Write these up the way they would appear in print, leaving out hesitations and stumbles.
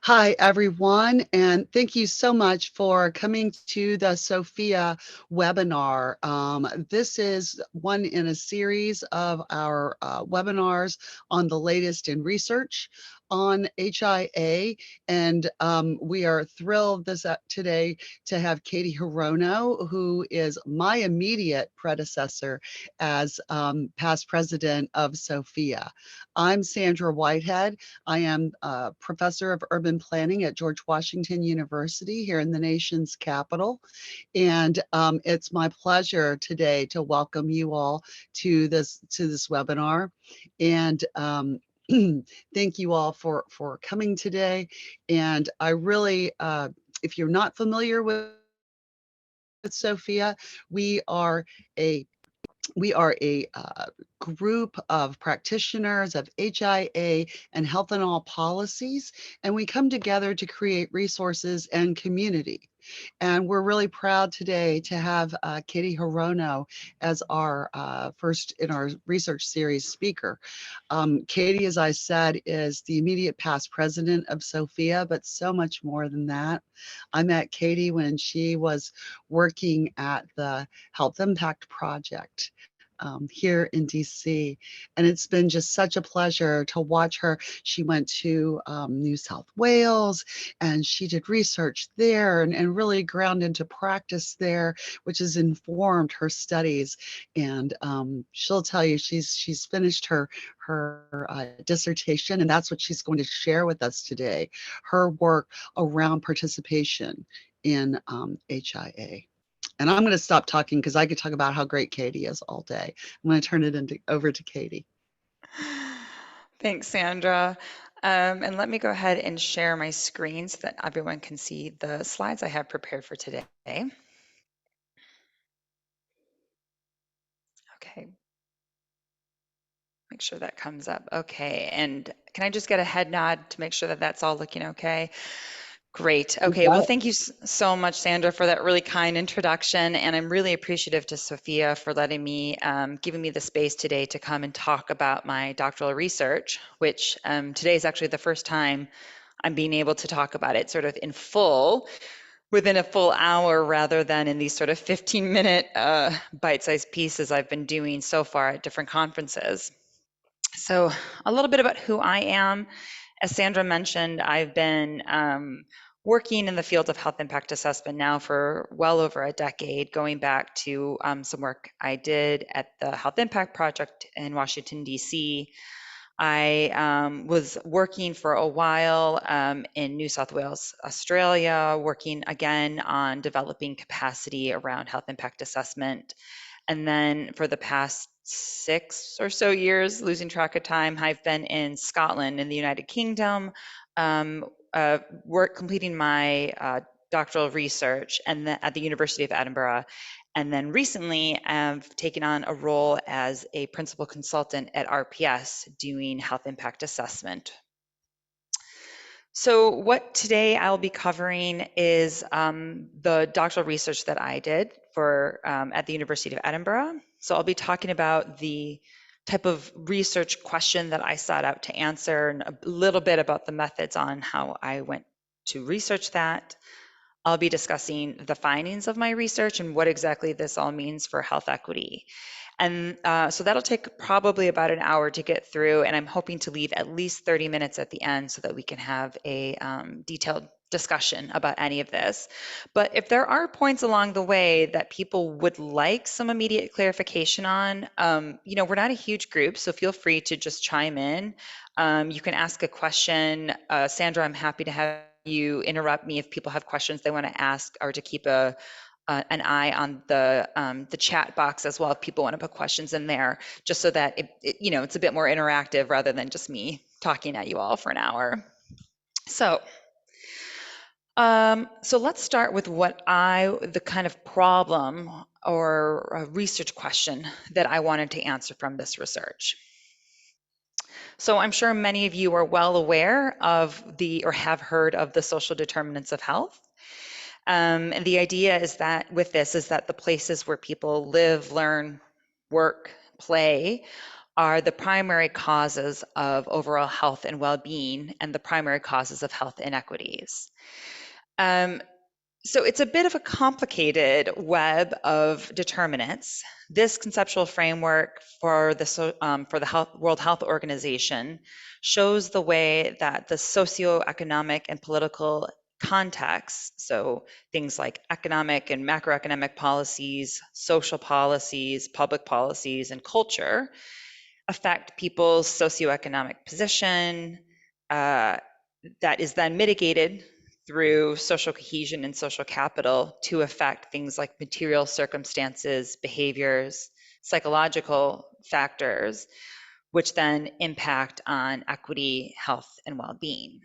Hi, everyone, and thank you so much for coming to the SOPHIA webinar. This is one in a series of our webinars on the latest in research on HIA, and we are thrilled today to have Katie Hirono, who is my immediate predecessor as past president of SOPHIA. I'm Sandra Whitehead. I am a professor of urban planning at George Washington University here in the nation's capital. And it's my pleasure today to welcome you all to this webinar. And thank you all for coming today. And I really, if you're not familiar with SOPHIA, we are a group of practitioners of HIA and health and all policies, and we come together to create resources and community. And we're really proud today to have Katie Hirono as our first in our research series speaker. Katie, as I said, is the immediate past president of SOPHIA, but so much more than that. I met Katie when she was working at the Health Impact Project here in DC. And it's been just such a pleasure to watch her. She went to New South Wales and she did research there and really ground into practice there, which has informed her studies. And she'll tell you she's finished her dissertation, and that's what she's going to share with us today, her work around participation in HIA. And I'm going to stop talking because I could talk about how great Katie is all day. I'm going to turn it over to Katie. Thanks, Sandra. And let me go ahead and share my screen so that everyone can see the slides I have prepared for today. Okay, make sure that comes up. Okay, and can I just get a head nod to make sure that that's all looking okay? Great. You Okay. got Well, it. thank you so much, Sandra, for that really kind introduction. And I'm really appreciative to SOPHIA for letting me, giving me the space today to come and talk about my doctoral research, which today is actually the first time I'm being able to talk about it sort of in full within a full hour rather than in these sort of 15-minute bite-sized pieces I've been doing so far at different conferences. So a little bit about who I am. As Sandra mentioned, I've been working in the field of health impact assessment now for well over a decade, going back to some work I did at the Health Impact Project in Washington, D.C. I was working for a while in New South Wales, Australia, working again on developing capacity around health impact assessment. And then for the past 6 or so years, losing track of time, I've been in Scotland in the United Kingdom, completing my doctoral research and at the University of Edinburgh. And then recently I've taken on a role as a principal consultant at RPS doing health impact assessment. So what today I'll be covering is the doctoral research that I did for at the University of Edinburgh. So I'll be talking about the type of research question that I sought out to answer and a little bit about the methods on how I went to research that. I'll be discussing the findings of my research and what exactly this all means for health equity. And so that'll take probably about an hour to get through, and I'm hoping to leave at least 30 minutes at the end so that we can have a detailed discussion about any of this. But if there are points along the way that people would like some immediate clarification on, we're not a huge group, so feel free to just chime in. You can ask a question. Sandra, I'm happy to have you interrupt me if people have questions they want to ask, or to keep an eye on the chat box as well if people want to put questions in there, just so that it's a bit more interactive rather than just me talking at you all for an hour. So let's start with the kind of problem or a research question that I wanted to answer from this research. So I'm sure many of you are well aware of or have heard of the social determinants of health. And the idea is that the places where people live, learn, work, play are the primary causes of overall health and well-being and the primary causes of health inequities. Um, so it's a bit of a complicated web of determinants. This conceptual framework for the World Health Organization shows the way that the socioeconomic and political contexts, so things like economic and macroeconomic policies, social policies, public policies, and culture, affect people's socioeconomic position, that is then mitigated through social cohesion and social capital to affect things like material circumstances, behaviors, psychological factors, which then impact on equity, health, and well-being.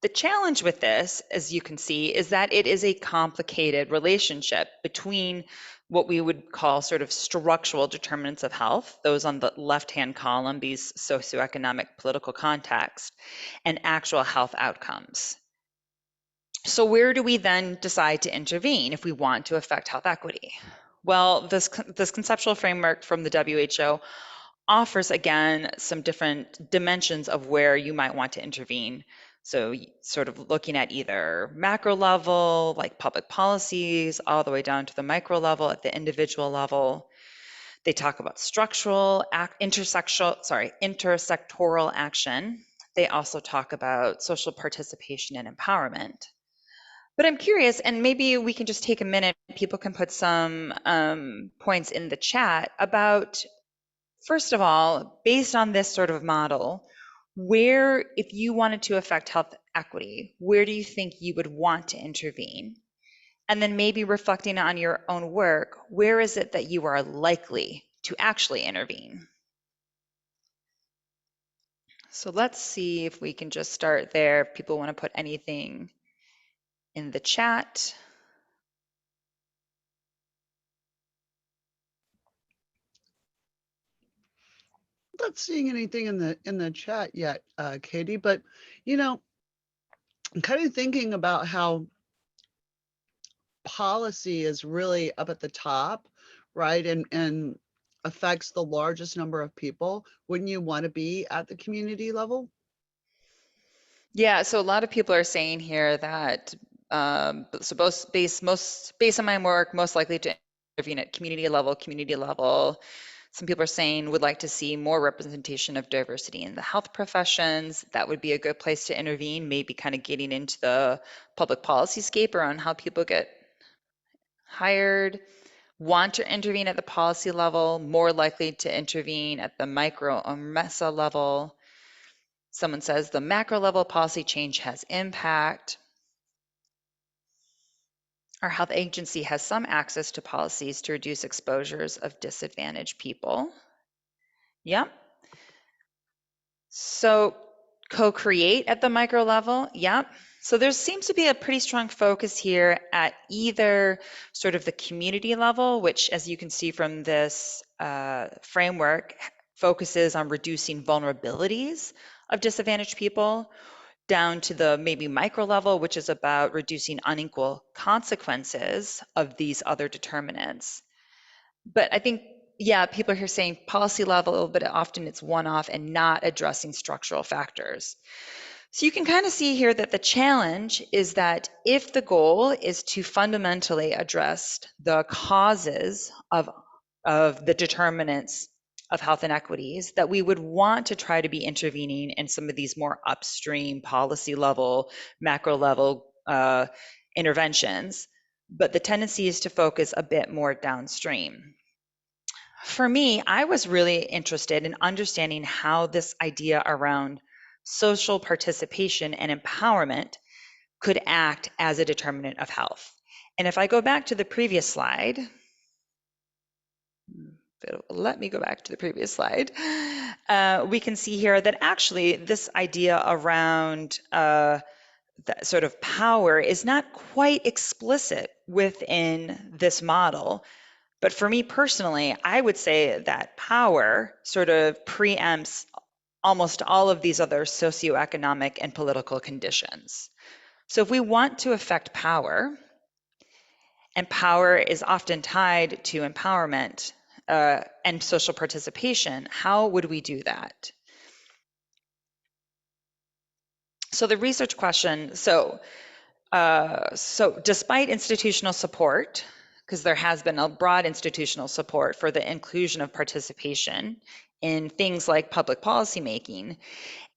The challenge with this, as you can see, is that it is a complicated relationship between what we would call sort of structural determinants of health, those on the left-hand column, these socioeconomic political context, and actual health outcomes. So where do we then decide to intervene if we want to affect health equity? Well, this conceptual framework from the WHO offers, again, some different dimensions of where you might want to intervene. So sort of looking at either macro level, like public policies, all the way down to the micro level at the individual level. They talk about intersectoral action. They also talk about social participation and empowerment. But I'm curious, and maybe we can just take a minute, people can put some points in the chat about, first of all, based on this sort of model, where, if you wanted to affect health equity, where do you think you would want to intervene? And then maybe reflecting on your own work, where is it that you are likely to actually intervene? So let's see if we can just start there. If people want to put anything in the chat. Not seeing anything in the chat yet, Katie, but you know, I'm kind of thinking about how policy is really up at the top, right? And affects the largest number of people. Wouldn't you want to be at the community level? Yeah, so a lot of people are saying here that so both based on my work, most likely to intervene at community level, community level. Some people are saying would like to see more representation of diversity in the health professions. That would be a good place to intervene, maybe kind of getting into the public policy scape around how people get hired. Want to intervene at the policy level, more likely to intervene at the micro or meso level. Someone says the macro level policy change has impact. Our health agency has some access to policies to reduce exposures of disadvantaged people. Yep. So co-create at the micro level. Yep. So there seems to be a pretty strong focus here at either sort of the community level, which, as you can see from this framework, focuses on reducing vulnerabilities of disadvantaged people, down to the maybe micro level, which is about reducing unequal consequences of these other determinants. But I think, yeah, people are here saying policy level, but often it's one-off and not addressing structural factors. So you can kind of see here that the challenge is that if the goal is to fundamentally address the causes of the determinants of health inequities, that we would want to try to be intervening in some of these more upstream policy level, macro level interventions, but the tendency is to focus a bit more downstream. For me, I was really interested in understanding how this idea around social participation and empowerment could act as a determinant of health. And if I go back to the previous slide, let me go back to the previous slide. We can see here that actually this idea around that sort of power is not quite explicit within this model. But for me personally, I would say that power sort of preempts almost all of these other socioeconomic and political conditions. So if we want to affect power, and power is often tied to empowerment, and social participation, how would we do that? So the research question, so despite institutional support, because there has been a broad institutional support for the inclusion of participation in things like public policy making,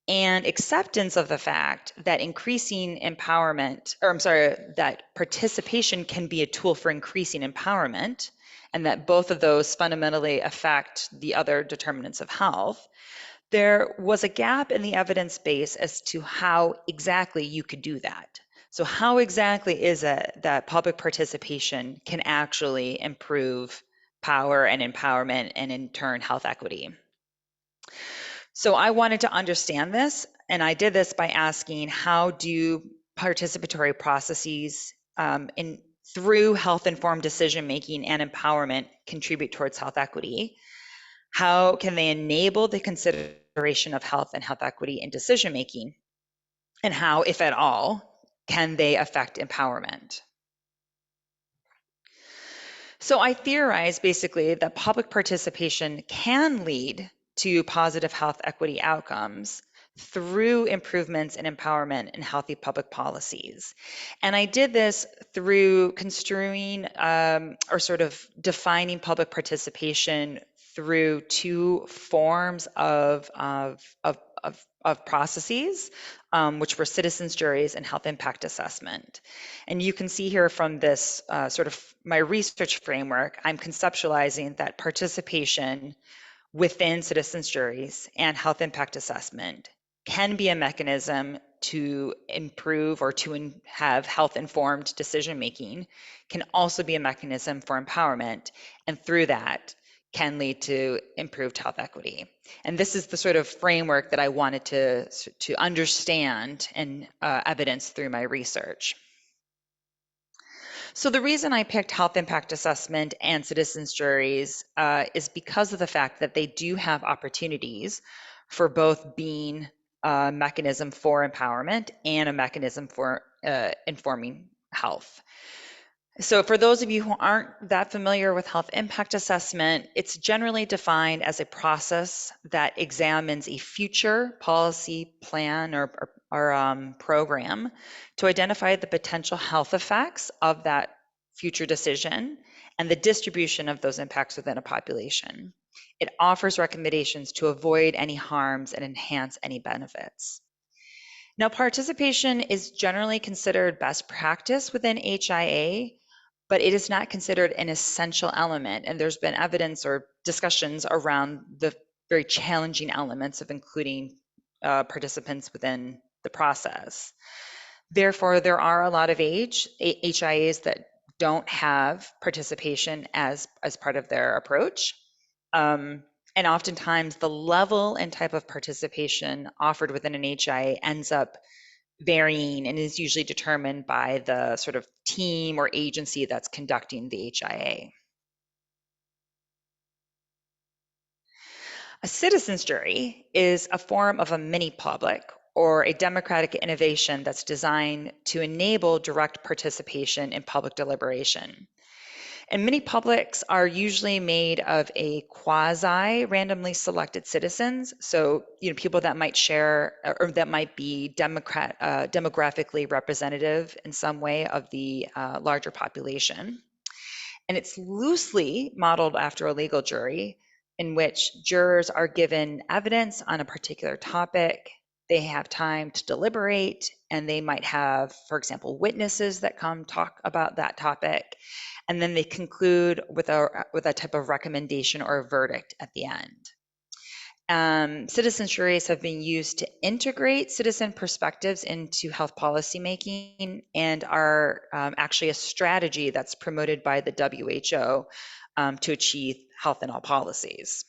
and acceptance of the fact that increasing empowerment, or I'm sorry, that participation can be a tool for increasing empowerment, and that both of those fundamentally affect the other determinants of health, there was a gap in the evidence base as to how exactly you could do that. So how exactly is it that public participation can actually improve power and empowerment and in turn health equity? So I wanted to understand this, and I did this by asking, how do participatory processes through health-informed decision-making and empowerment contribute towards health equity? How can they enable the consideration of health and health equity in decision-making? And how, if at all, can they affect empowerment? So I theorize basically that public participation can lead to positive health equity outcomes through improvements in empowerment and healthy public policies. And I did this through construing or sort of defining public participation through two forms of processes, which were citizens' juries and health impact assessment. And you can see here from this sort of my research framework, I'm conceptualizing that participation within citizens' juries and health impact assessment can be a mechanism to improve or to have health-informed decision-making, can also be a mechanism for empowerment, and through that can lead to improved health equity. And this is the sort of framework that I wanted to understand and evidence through my research. So the reason I picked health impact assessment and citizens juries is because of the fact that they do have opportunities for both being a mechanism for empowerment and a mechanism for informing health. So for those of you who aren't that familiar with health impact assessment, it's generally defined as a process that examines a future policy plan or program to identify the potential health effects of that future decision and the distribution of those impacts within a population. It offers recommendations to avoid any harms and enhance any benefits. Now, participation is generally considered best practice within HIA, but it is not considered an essential element. And there's been evidence or discussions around the very challenging elements of including participants within the process. Therefore, there are a lot of HIAs that don't have participation as part of their approach. And oftentimes the level and type of participation offered within an HIA ends up varying and is usually determined by the sort of team or agency that's conducting the HIA. A citizens jury is a form of a mini public or a democratic innovation that's designed to enable direct participation in public deliberation. And mini publics are usually made of a quasi randomly selected citizens. So, people that might share or that might be demographically representative in some way of the larger population. And it's loosely modeled after a legal jury in which jurors are given evidence on a particular topic. They have time to deliberate, and they might have, for example, witnesses that come talk about that topic. And then they conclude with a type of recommendation or a verdict at the end. Citizen juries have been used to integrate citizen perspectives into health policy making and are actually a strategy that's promoted by the WHO to achieve health in all policies.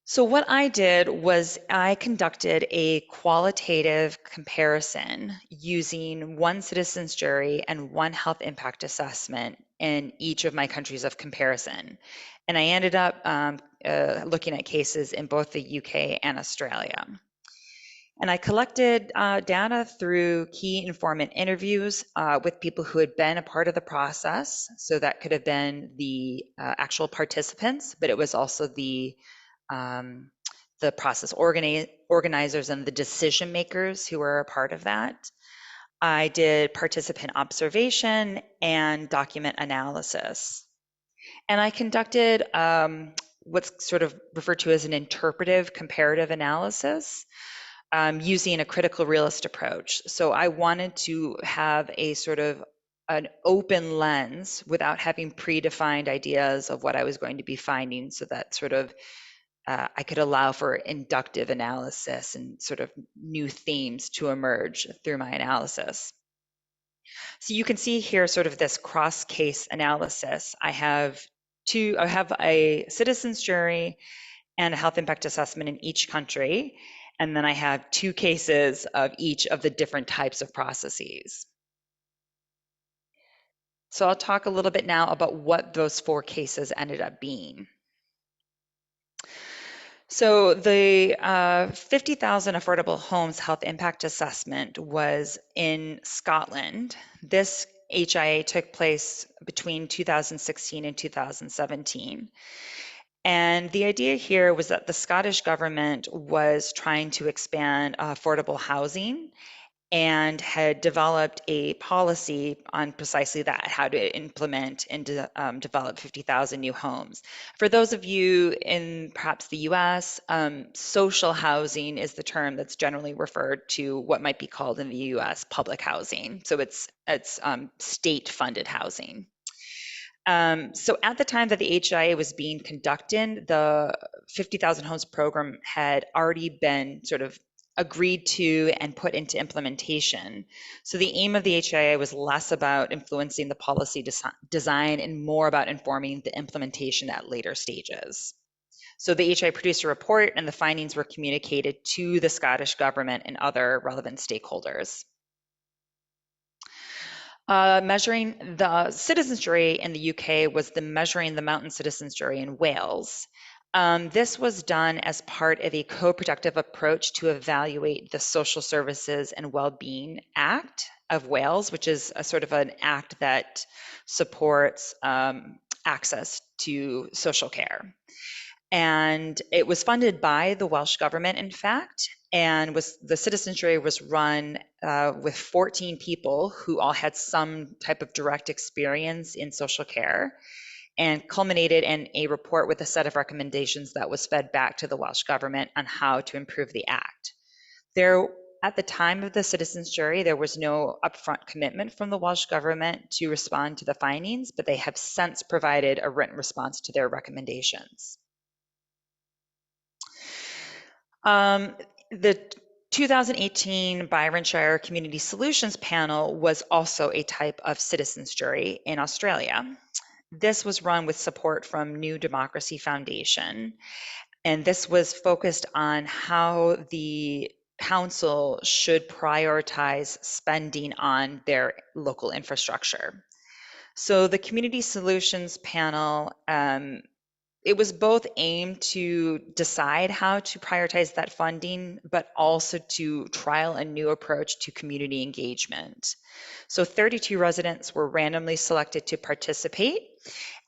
So what I did was I conducted a qualitative comparison using one citizens jury and one health impact assessment in each of my countries of comparison. And I ended up looking at cases in both the UK and Australia. And I collected data through key informant interviews with people who had been a part of the process. So that could have been the actual participants, but it was also um, the process organizers and the decision makers who were a part of that. I did participant observation and document analysis. And I conducted what's sort of referred to as an interpretive comparative analysis using a critical realist approach. So I wanted to have a sort of an open lens without having predefined ideas of what I was going to be finding, so that sort of I could allow for inductive analysis and sort of new themes to emerge through my analysis. So you can see here sort of this cross case analysis. I have a citizens jury and a health impact assessment in each country. And then I have 2 cases of each of the different types of processes. So I'll talk a little bit now about what those 4 cases ended up being. So the 50,000 affordable homes health impact assessment was in Scotland. This HIA took place between 2016 and 2017. And the idea here was that the Scottish government was trying to expand affordable housing and had developed a policy on precisely that, how to implement and develop 50,000 new homes. For those of you in perhaps the US, social housing is the term that's generally referred to what might be called in the US public housing. So it's state-funded housing. So at the time that the HIA was being conducted, the 50,000 homes program had already been sort of agreed to and put into implementation. So the aim of the HIA was less about influencing the policy design and more about informing the implementation at later stages. So the HIA produced a report and the findings were communicated to the Scottish government and other relevant stakeholders. Measuring the citizens jury in the UK was the Measuring the Mountain Citizens Jury in Wales. This was done as part of a co-productive approach to evaluate the Social Services and Wellbeing Act of Wales, which is a sort of an act that supports access to social care. And it was funded by the Welsh government, in fact, and the citizens jury was run with 14 people who all had some type of direct experience in social care, and culminated in a report with a set of recommendations that was fed back to the Welsh government on how to improve the act. At the time of the citizens jury, there was no upfront commitment from the Welsh government to respond to the findings, but they have since provided a written response to their recommendations. The 2018 Byron Shire Community Solutions Panel was also a type of citizens jury in Australia. This was run with support from New Democracy Foundation, and this was focused on how the council should prioritize spending on their local infrastructure. So the Community Solutions Panel it was both aimed to decide how to prioritize that funding, but also to trial a new approach to community engagement. So 32 residents were randomly selected to participate,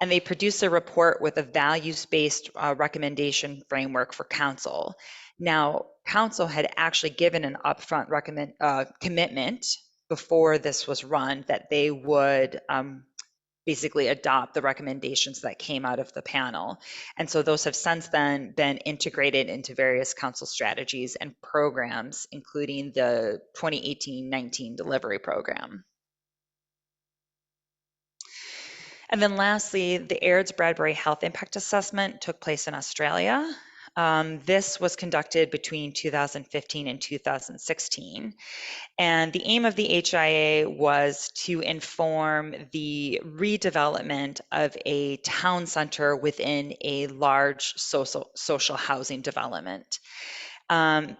and they produced a report with a values-based recommendation framework for council. Now, council had actually given an upfront commitment before this was run that they would basically adopt the recommendations that came out of the panel. And so those have since then been integrated into various council strategies and programs, including the 2018-19 delivery program. And then lastly, the Airdrie-Bradbury Health Impact Assessment took place in Australia. This was conducted between 2015 and 2016. And the aim of the HIA was to inform the redevelopment of a town center within a large social housing development. It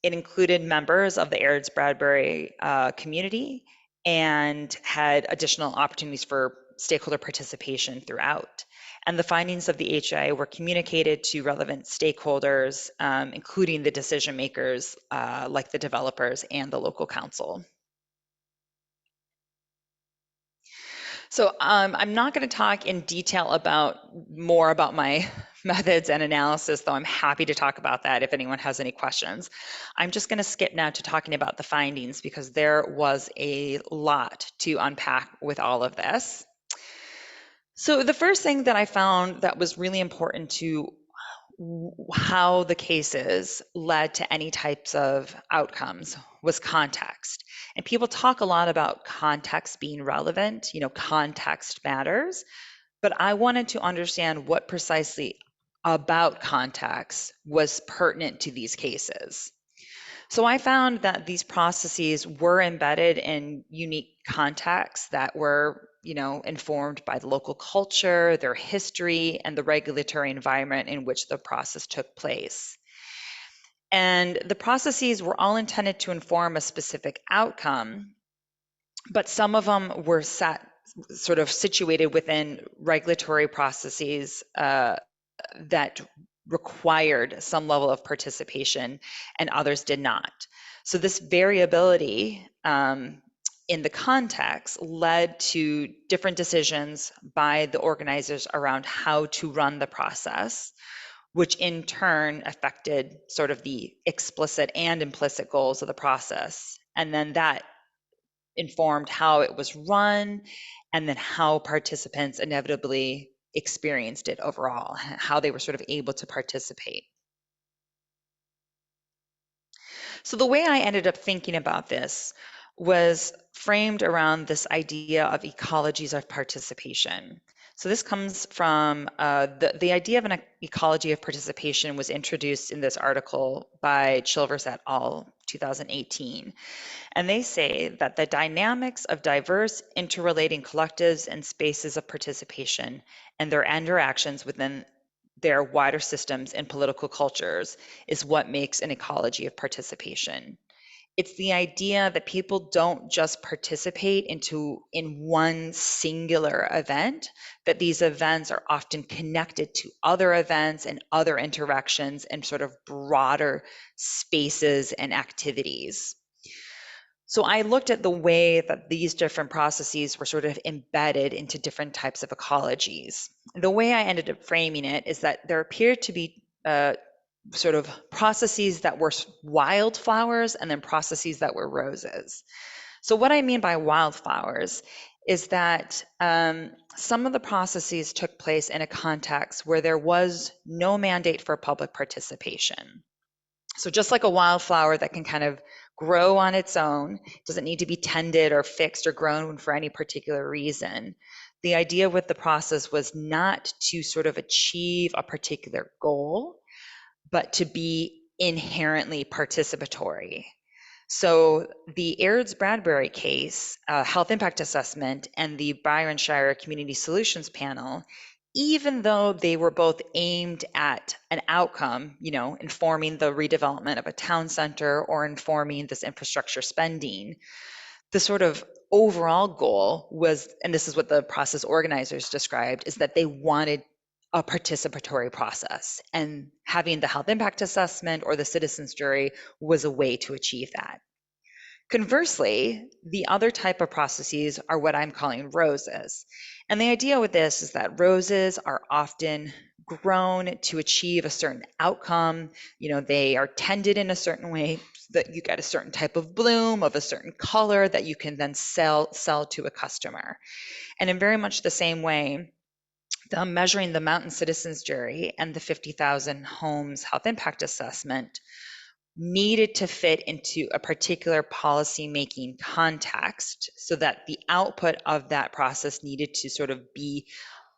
included members of the Airdrie-Bradbury community and had additional opportunities for stakeholder participation throughout. And the findings of the HIA were communicated to relevant stakeholders, including the decision makers, like the developers and the local council. So I'm not going to talk in detail about more about my methods and analysis, though I'm happy to talk about that if anyone has any questions. I'm just going to skip now to talking about the findings because there was a lot to unpack with all of this. So the first thing that I found that was really important to how the cases led to any types of outcomes was context. And people talk a lot about context being relevant, context matters, but I wanted to understand what precisely about context was pertinent to these cases. So I found that these processes were embedded in unique contexts that were, informed by the local culture, their history, and the regulatory environment in which the process took place. And the processes were all intended to inform a specific outcome, but some of them were sort of situated within regulatory processes that required some level of participation and others did not. So this variability in the context led to different decisions by the organizers around how to run the process, which in turn affected sort of the explicit and implicit goals of the process. And then that informed how it was run and then how participants inevitably experienced it overall, how they were sort of able to participate. So the way I ended up thinking about this was framed around this idea of ecologies of participation. So this comes from the idea of an ecology of participation was introduced in this article by Chilvers et al. 2018. And they say that the dynamics of diverse interrelating collectives and spaces of participation and their interactions within their wider systems and political cultures is what makes an ecology of participation. It's the idea that people don't just participate in one singular event, that these events are often connected to other events and other interactions and sort of broader spaces and activities. So I looked at the way that these different processes were sort of embedded into different types of ecologies. The way I ended up framing it is that there appeared to be sort of processes that were wildflowers and then processes that were roses. So what I mean by wildflowers is that some of the processes took place in a context where there was no mandate for public participation. So just like a wildflower that can kind of grow on its own, doesn't need to be tended or fixed or grown for any particular reason. The idea with the process was not to sort of achieve a particular goal, but to be inherently participatory. So the Airds-Bradbury case, health impact assessment, and the Byron Shire Community Solutions Panel, even though they were both aimed at an outcome, informing the redevelopment of a town center or informing this infrastructure spending, the sort of overall goal was, and this is what the process organizers described, is that they wanted a participatory process. And having the health impact assessment or the citizens jury was a way to achieve that. Conversely, the other type of processes are what I'm calling roses. And the idea with this is that roses are often grown to achieve a certain outcome. They are tended in a certain way so that you get a certain type of bloom of a certain color that you can then sell to a customer. And in very much the same way, measuring the Mountain Citizens Jury and the 50,000 homes health impact assessment needed to fit into a particular policy-making context so that the output of that process needed to sort of be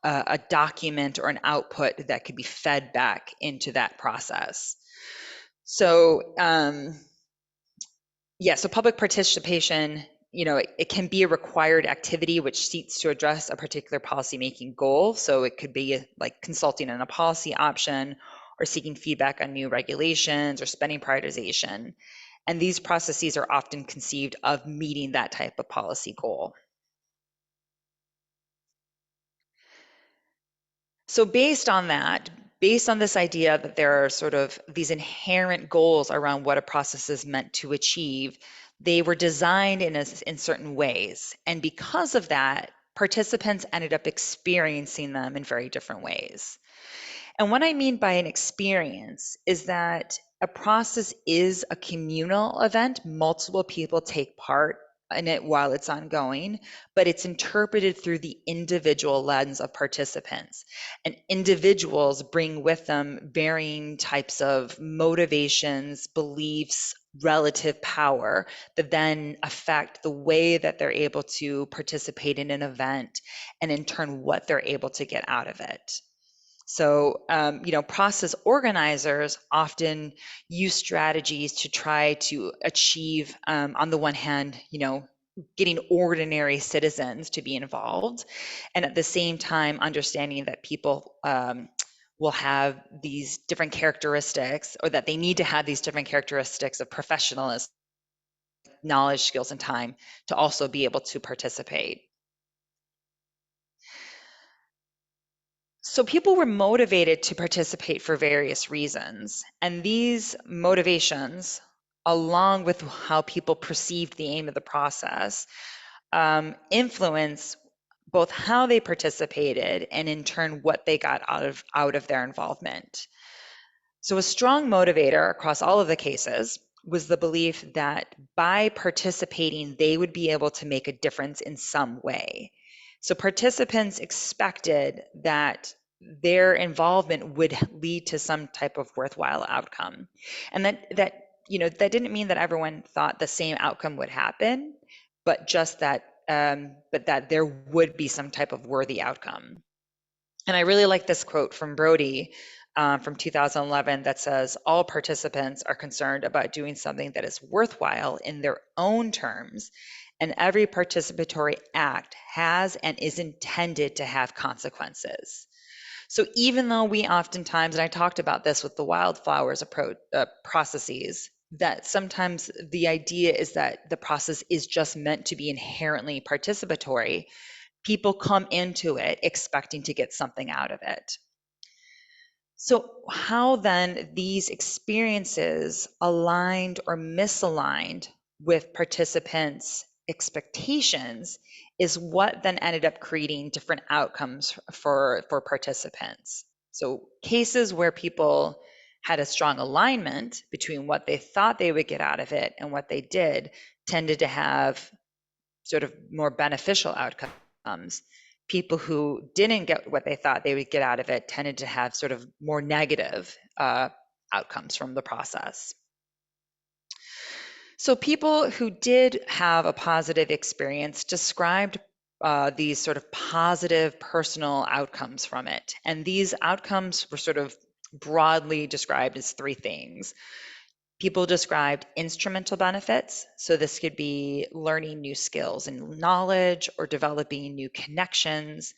a document or an output that could be fed back into that process. So so public participation, it can be a required activity which seeks to address a particular policy-making goal. So it could be like consulting on a policy option or seeking feedback on new regulations or spending prioritization. And these processes are often conceived of meeting that type of policy goal. So based on that, based on this idea that there are sort of these inherent goals around what a process is meant to achieve, they were designed in certain ways. And because of that, participants ended up experiencing them in very different ways. And what I mean by an experience is that a process is a communal event. Multiple people take part in it while it's ongoing, but it's interpreted through the individual lens of participants. And individuals bring with them varying types of motivations, beliefs, relative power that then affect the way that they're able to participate in an event and in turn what they're able to get out of it. So, process organizers often use strategies to try to achieve, on the one hand, getting ordinary citizens to be involved, and at the same time, understanding that people will have these different characteristics, or that they need to have these different characteristics of professionalism, knowledge, skills, and time to also be able to participate. So people were motivated to participate for various reasons. And these motivations, along with how people perceived the aim of the process, influence both how they participated and in turn what they got out of their involvement. So a strong motivator across all of the cases was the belief that by participating, they would be able to make a difference in some way. So participants expected that their involvement would lead to some type of worthwhile outcome. And that didn't mean that everyone thought the same outcome would happen, but just that but that there would be some type of worthy outcome. And I really like this quote from Brody from 2011 that says, all participants are concerned about doing something that is worthwhile in their own terms, and every participatory act has and is intended to have consequences. So even though we oftentimes, and I talked about this with the wildflowers approach processes, that sometimes the idea is that the process is just meant to be inherently participatory, people come into it expecting to get something out of it. So, how then these experiences aligned or misaligned with participants' expectations is what then ended up creating different outcomes for participants. So, cases where people had a strong alignment between what they thought they would get out of it and what they did tended to have sort of more beneficial outcomes. People who didn't get what they thought they would get out of it tended to have sort of more negative outcomes from the process. So people who did have a positive experience described these sort of positive personal outcomes from it. And these outcomes were sort of broadly described as three things. People described instrumental benefits. So this could be learning new skills and knowledge or developing new connections.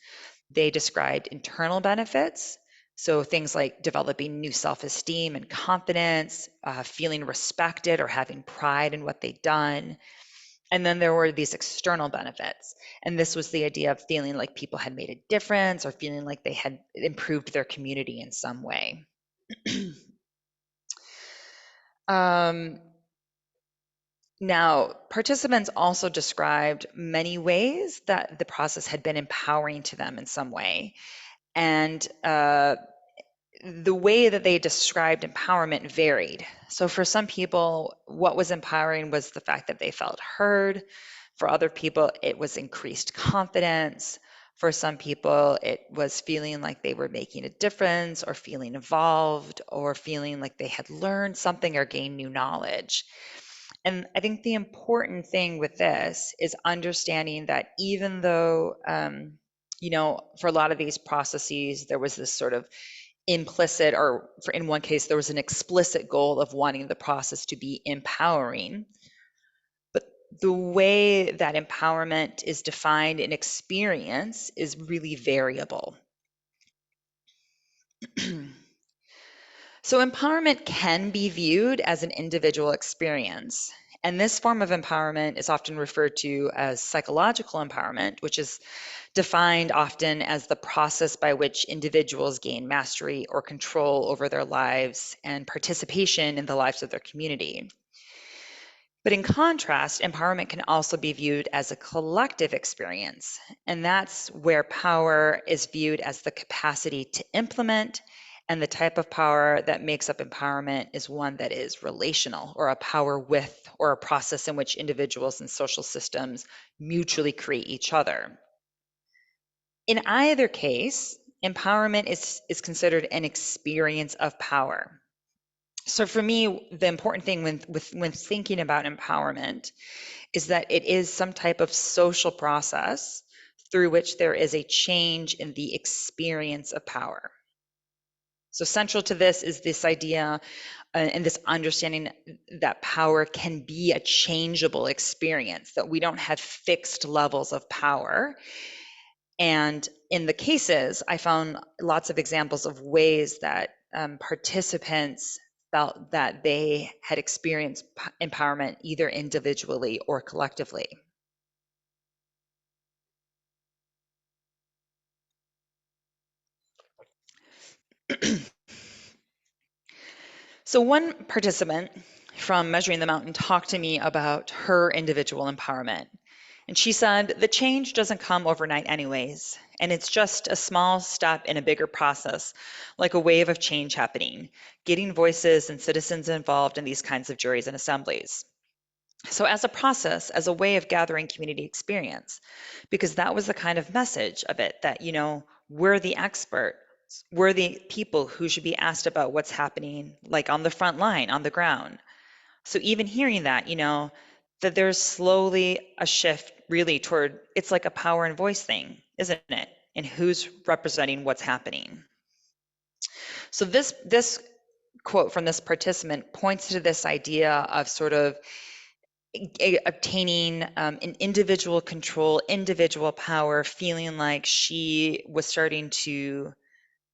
They described internal benefits. So things like developing new self-esteem and confidence, feeling respected or having pride in what they'd done. And then there were these external benefits. And this was the idea of feeling like people had made a difference or feeling like they had improved their community in some way. Now, participants also described many ways that the process had been empowering to them in some way. And the way that they described empowerment varied. So for some people, what was empowering was the fact that they felt heard. For other people, it was increased confidence. For some people, it was feeling like they were making a difference or feeling involved or feeling like they had learned something or gained new knowledge. And I think the important thing with this is understanding that even though, for a lot of these processes, there was this sort of implicit, or for in one case, there was an explicit goal of wanting the process to be empowering. But the way that empowerment is defined in experience is really variable. So empowerment can be viewed as an individual experience. And this form of empowerment is often referred to as psychological empowerment, which is defined often as the process by which individuals gain mastery or control over their lives and participation in the lives of their community. But in contrast, empowerment can also be viewed as a collective experience, and that's where power is viewed as the capacity to implement, and the type of power that makes up empowerment is one that is relational, or a power with, or a process in which individuals and social systems mutually create each other. In either case, empowerment is considered an experience of power. So for me, the important thing when thinking about empowerment is that it is some type of social process through which there is a change in the experience of power. So central to this is this idea and this understanding that power can be a changeable experience, that we don't have fixed levels of power. And in the cases, I found lots of examples of ways that participants felt that they had experienced empowerment either individually or collectively. So one participant from Measuring the Mountain talked to me about her individual empowerment. And she said, the change doesn't come overnight anyways, and it's just a small step in a bigger process, like a wave of change happening, getting voices and citizens involved in these kinds of juries and assemblies. So as a process, as a way of gathering community experience, because that was the kind of message of it, that, we're the experts, we're the people who should be asked about what's happening, like on the front line, on the ground. So even hearing that, that there's slowly a shift really toward, it's like a power and voice thing, isn't it? And who's representing what's happening. So this quote from this participant points to this idea of sort of obtaining an individual control, individual power, feeling like she was starting to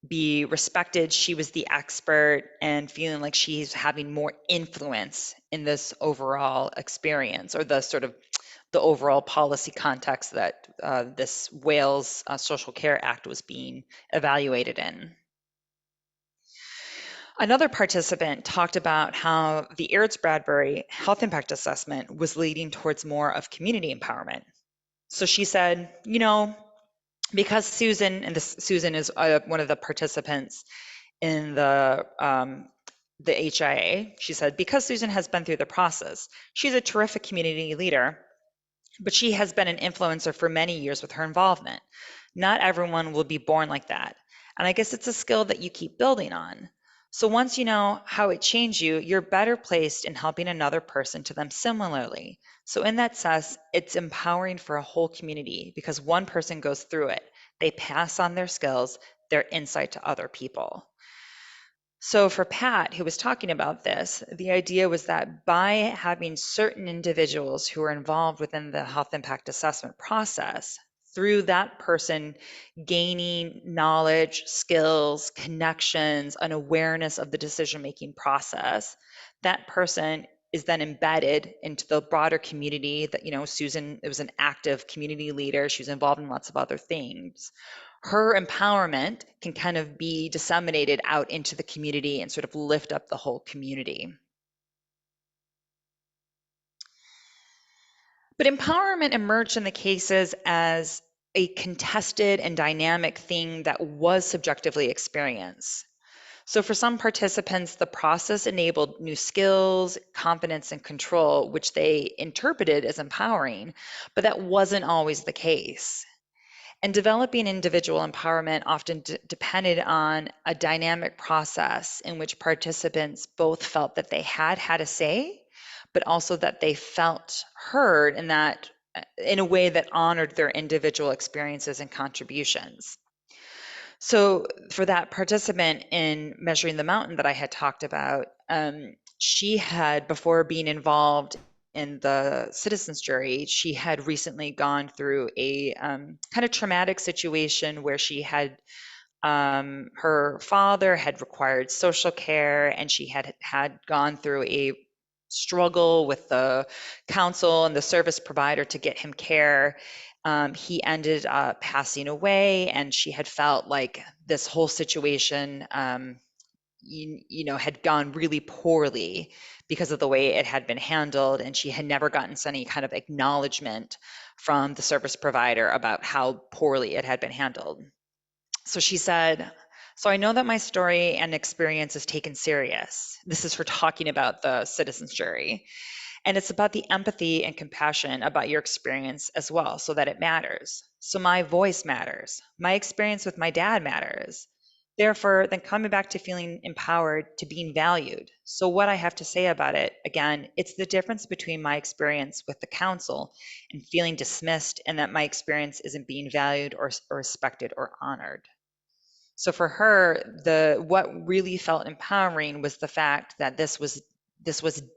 be respected, she was the expert, and feeling like she's having more influence in this overall experience, or the sort of the overall policy context that this Wales Social Care Act was being evaluated in. Another participant talked about how the Ayres-Bradbury health impact assessment was leading towards more of community empowerment. So she said, because Susan, and Susan is one of the participants in the HIA, she said, because Susan has been through the process, she's a terrific community leader, but she has been an influencer for many years with her involvement. Not everyone will be born like that. And I guess it's a skill that you keep building on. So once you know how it changed you, you're better placed in helping another person to them similarly. So in that sense, it's empowering for a whole community because one person goes through it. They pass on their skills, their insight to other people. So for Pat, who was talking about this, the idea was that by having certain individuals who are involved within the health impact assessment process, through that person gaining knowledge, skills, connections, an awareness of the decision-making process, that person is then embedded into the broader community that, Susan, it was an active community leader. She was involved in lots of other things. Her empowerment can kind of be disseminated out into the community and sort of lift up the whole community. But empowerment emerged in the cases as a contested and dynamic thing that was subjectively experienced. So for some participants, the process enabled new skills, confidence, and control, which they interpreted as empowering, but that wasn't always the case. And developing individual empowerment often depended on a dynamic process in which participants both felt that they had a say, but also that they felt heard, and that in a way that honored their individual experiences and contributions. So for that participant in Measuring the Mountain that I had talked about, she had, before being involved in the citizens jury, she had recently gone through a kind of traumatic situation where she had her father had required social care, and she had gone through a struggle with the council and the service provider to get him care. He ended up passing away, and she had felt like this whole situation, had gone really poorly because of the way it had been handled, and she had never gotten any kind of acknowledgement from the service provider about how poorly it had been handled. So she said, "So I know that my story and experience is taken serious." This is her talking about the citizens jury. "And it's about the empathy and compassion about your experience as well, so that it matters. So my voice matters. My experience with my dad matters. Therefore, then coming back to feeling empowered, to being valued. So what I have to say about it, again, it's the difference between my experience with the council and feeling dismissed, and that my experience isn't being valued or respected or honored." So for her, what really felt empowering was the fact that this was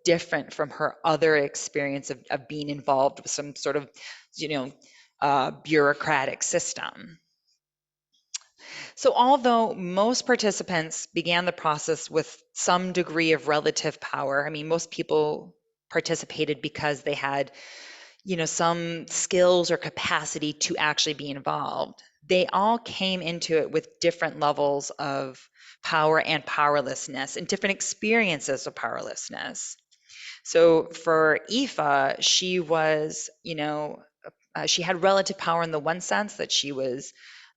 different from her other experience of being involved with some sort of, you know, bureaucratic system. So although most participants began the process with some degree of relative power, I mean, most people participated because they had, some skills or capacity to actually be involved. They all came into it with different levels of power and powerlessness and different experiences of powerlessness. So for Aoife, she had relative power in the one sense that she was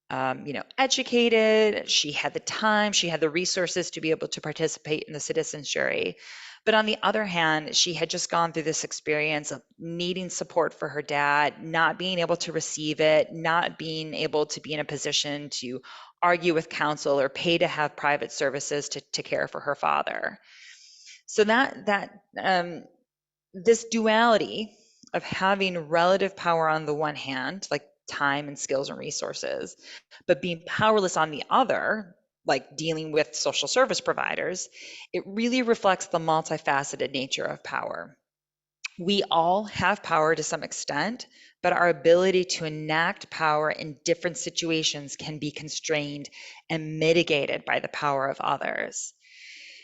educated, she had the time, she had the resources to be able to participate in the citizens jury. But on the other hand, she had just gone through this experience of needing support for her dad, not being able to receive it, not being able to be in a position to argue with counsel or pay to have private services to care for her father. So this duality of having relative power on the one hand, like time and skills and resources, but being powerless on the other, like dealing with social service providers, it really reflects the multifaceted nature of power. We all have power to some extent, but our ability to enact power in different situations can be constrained and mitigated by the power of others.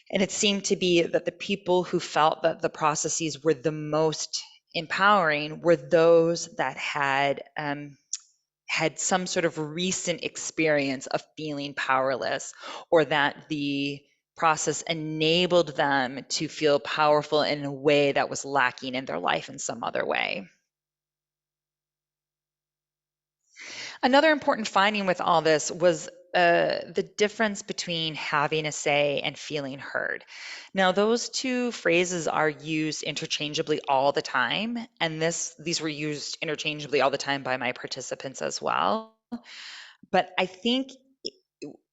And it seemed to be that the people who felt that the processes were the most empowering were those that had some sort of recent experience of feeling powerless, or that the process enabled them to feel powerful in a way that was lacking in their life in some other way. Another important finding with all this was the difference between having a say and feeling heard. Now, those two phrases are used interchangeably all the time, and these were used interchangeably all the time by my participants as well. But I think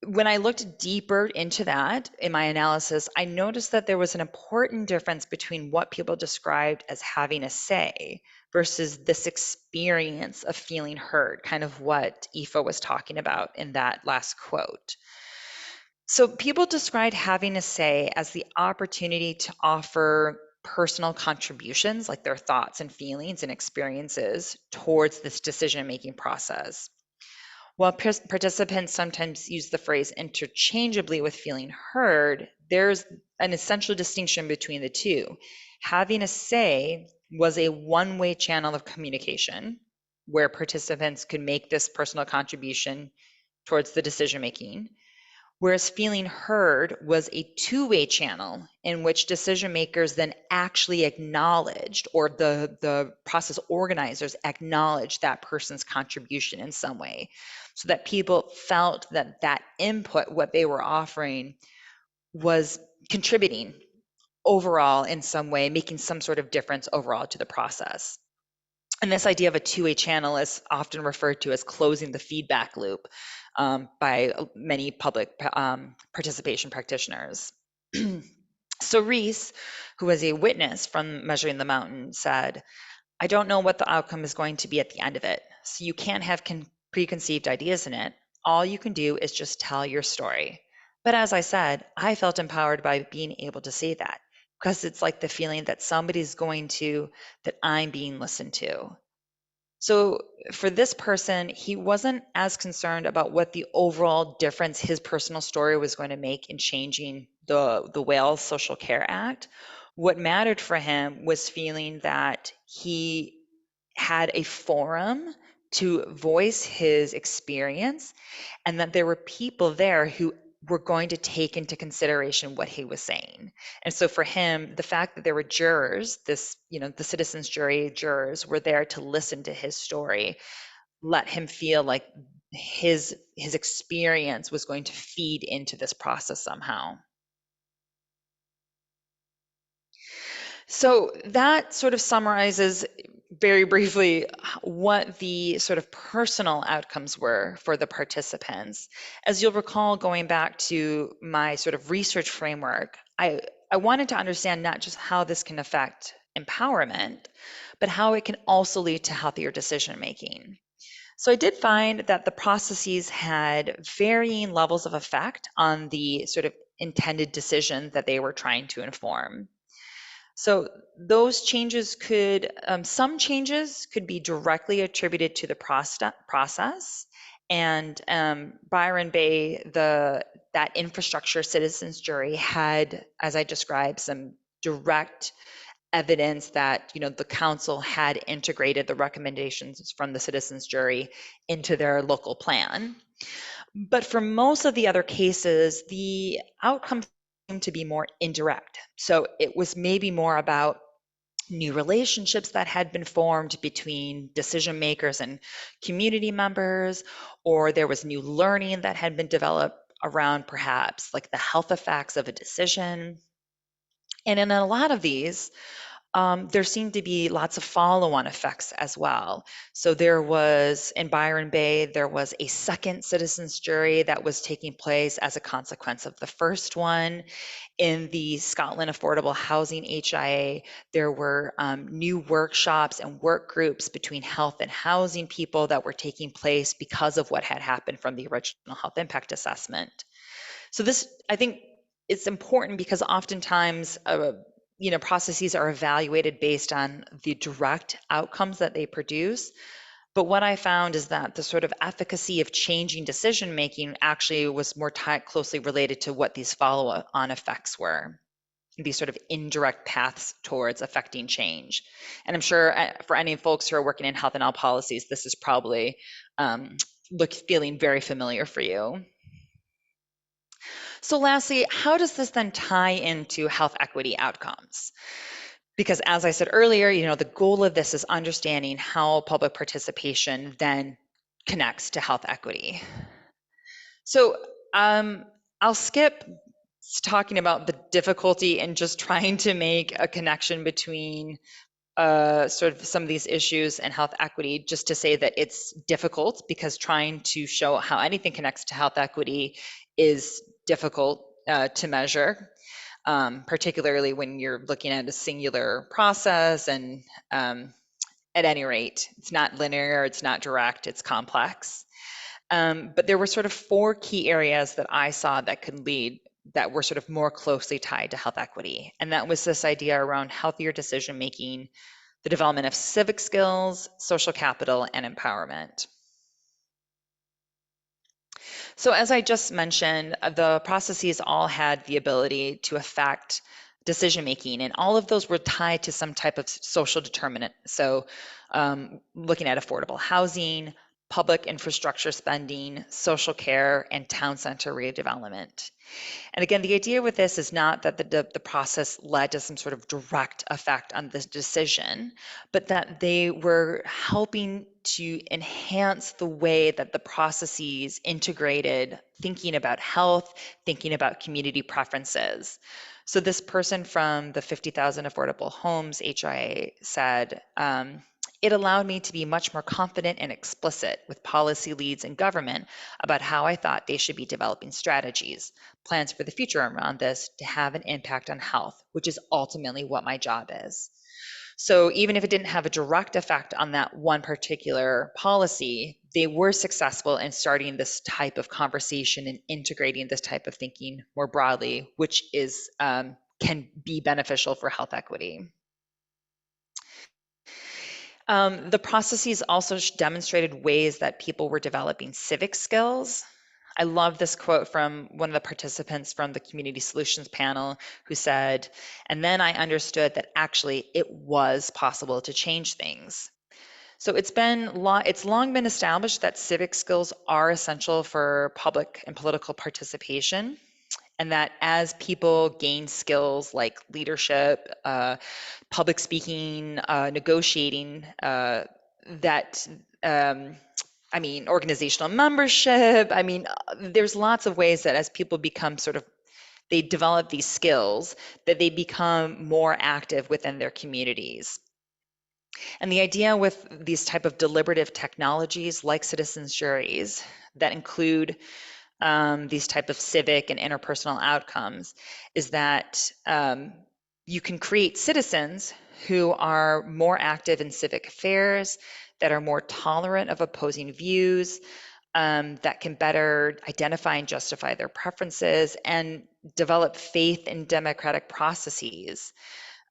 when I looked deeper into that in my analysis, I noticed that there was an important difference between what people described as having a say versus this experience of feeling heard, kind of what Aoife was talking about in that last quote. So people described having a say as the opportunity to offer personal contributions, like their thoughts and feelings and experiences towards this decision-making process. While participants sometimes use the phrase interchangeably with feeling heard, there's an essential distinction between the two. Having a say was a one-way channel of communication where participants could make this personal contribution towards the decision making, whereas feeling heard was a two-way channel in which decision makers then actually acknowledged, or the process organizers acknowledged that person's contribution in some way, so that people felt that that input, what they were offering, was contributing overall in some way, making some sort of difference overall to the process. And this idea of a two-way channel is often referred to as closing the feedback loop by many public participation practitioners. So Reese, who was a witness from Measuring the Mountain, said, "I don't know what the outcome is going to be at the end of it, so you can't have preconceived ideas in it. All you can do is just tell your story." But as I said, I felt empowered by being able to say that, because it's like the feeling that that I'm being listened to. So for this person, he wasn't as concerned about what the overall difference his personal story was going to make in changing the Wales Social Care Act. What mattered for him was feeling that he had a forum to voice his experience, and that there were people there who were going to take into consideration what he was saying. And so for him, the fact that there were jurors, the citizens jury jurors were there to listen to his story, let him feel like his experience was going to feed into this process somehow. So that sort of summarizes very briefly what the sort of personal outcomes were for the participants. As you'll recall, going back to my sort of research framework, I wanted to understand not just how this can affect empowerment, but how it can also lead to healthier decision making. So I did find that the processes had varying levels of effect on the sort of intended decision that they were trying to inform. So those changes some changes could be directly attributed to the process. And Byron Bay, that infrastructure citizens jury had, as I described, some direct evidence that the council had integrated the recommendations from the citizens jury into their local plan. But for most of the other cases, the outcomes seemed to be more indirect. So it was maybe more about new relationships that had been formed between decision makers and community members, or there was new learning that had been developed around perhaps like the health effects of a decision. And in a lot of these, there seemed to be lots of follow-on effects as well. So there was, in Byron Bay, there was a second citizens jury that was taking place as a consequence of the first one. In the Scotland Affordable Housing HIA, there were new workshops and work groups between health and housing people that were taking place because of what had happened from the original health impact assessment. So this, I think, it's important because oftentimes, processes are evaluated based on the direct outcomes that they produce. But what I found is that the sort of efficacy of changing decision making actually was more closely related to what these follow-on effects were, these sort of indirect paths towards affecting change. And I'm sure for any folks who are working in health and health policies, this is probably feeling very familiar for you. So lastly, how does this then tie into health equity outcomes? Because as I said earlier, the goal of this is understanding how public participation then connects to health equity. So I'll skip talking about the difficulty in just trying to make a connection between sort of some of these issues and health equity, just to say that it's difficult because trying to show how anything connects to health equity is difficult to measure, particularly when you're looking at a singular process. And at any rate, it's not linear, it's not direct, it's complex. But there were sort of 4 key areas that I saw that were sort of more closely tied to health equity. And that was this idea around healthier decision making, the development of civic skills, social capital, and empowerment. So as I just mentioned, the processes all had the ability to affect decision making, and all of those were tied to some type of social determinant. So looking at affordable housing, public infrastructure spending, social care, and town center redevelopment. And again, the idea with this is not that the process led to some sort of direct effect on this decision, but that they were helping to enhance the way that the processes integrated thinking about health, thinking about community preferences. So this person from the 50,000 Affordable Homes HIA said, it allowed me to be much more confident and explicit with policy leads and government about how I thought they should be developing strategies, plans for the future around this to have an impact on health, which is ultimately what my job is. So even if it didn't have a direct effect on that one particular policy, they were successful in starting this type of conversation and integrating this type of thinking more broadly, which is can be beneficial for health equity. The processes also demonstrated ways that people were developing civic skills. I love this quote from one of the participants from the Community Solutions panel who said, "And then I understood that actually it was possible to change things." So it's long been established that civic skills are essential for public and political participation, and that as people gain skills like leadership, public speaking, negotiating, that organizational membership. There's lots of ways that as people become they develop these skills, that they become more active within their communities. And the idea with these type of deliberative technologies like citizens juries that include these type of civic and interpersonal outcomes is that you can create citizens who are more active in civic affairs, that are more tolerant of opposing views, that can better identify and justify their preferences and develop faith in democratic processes,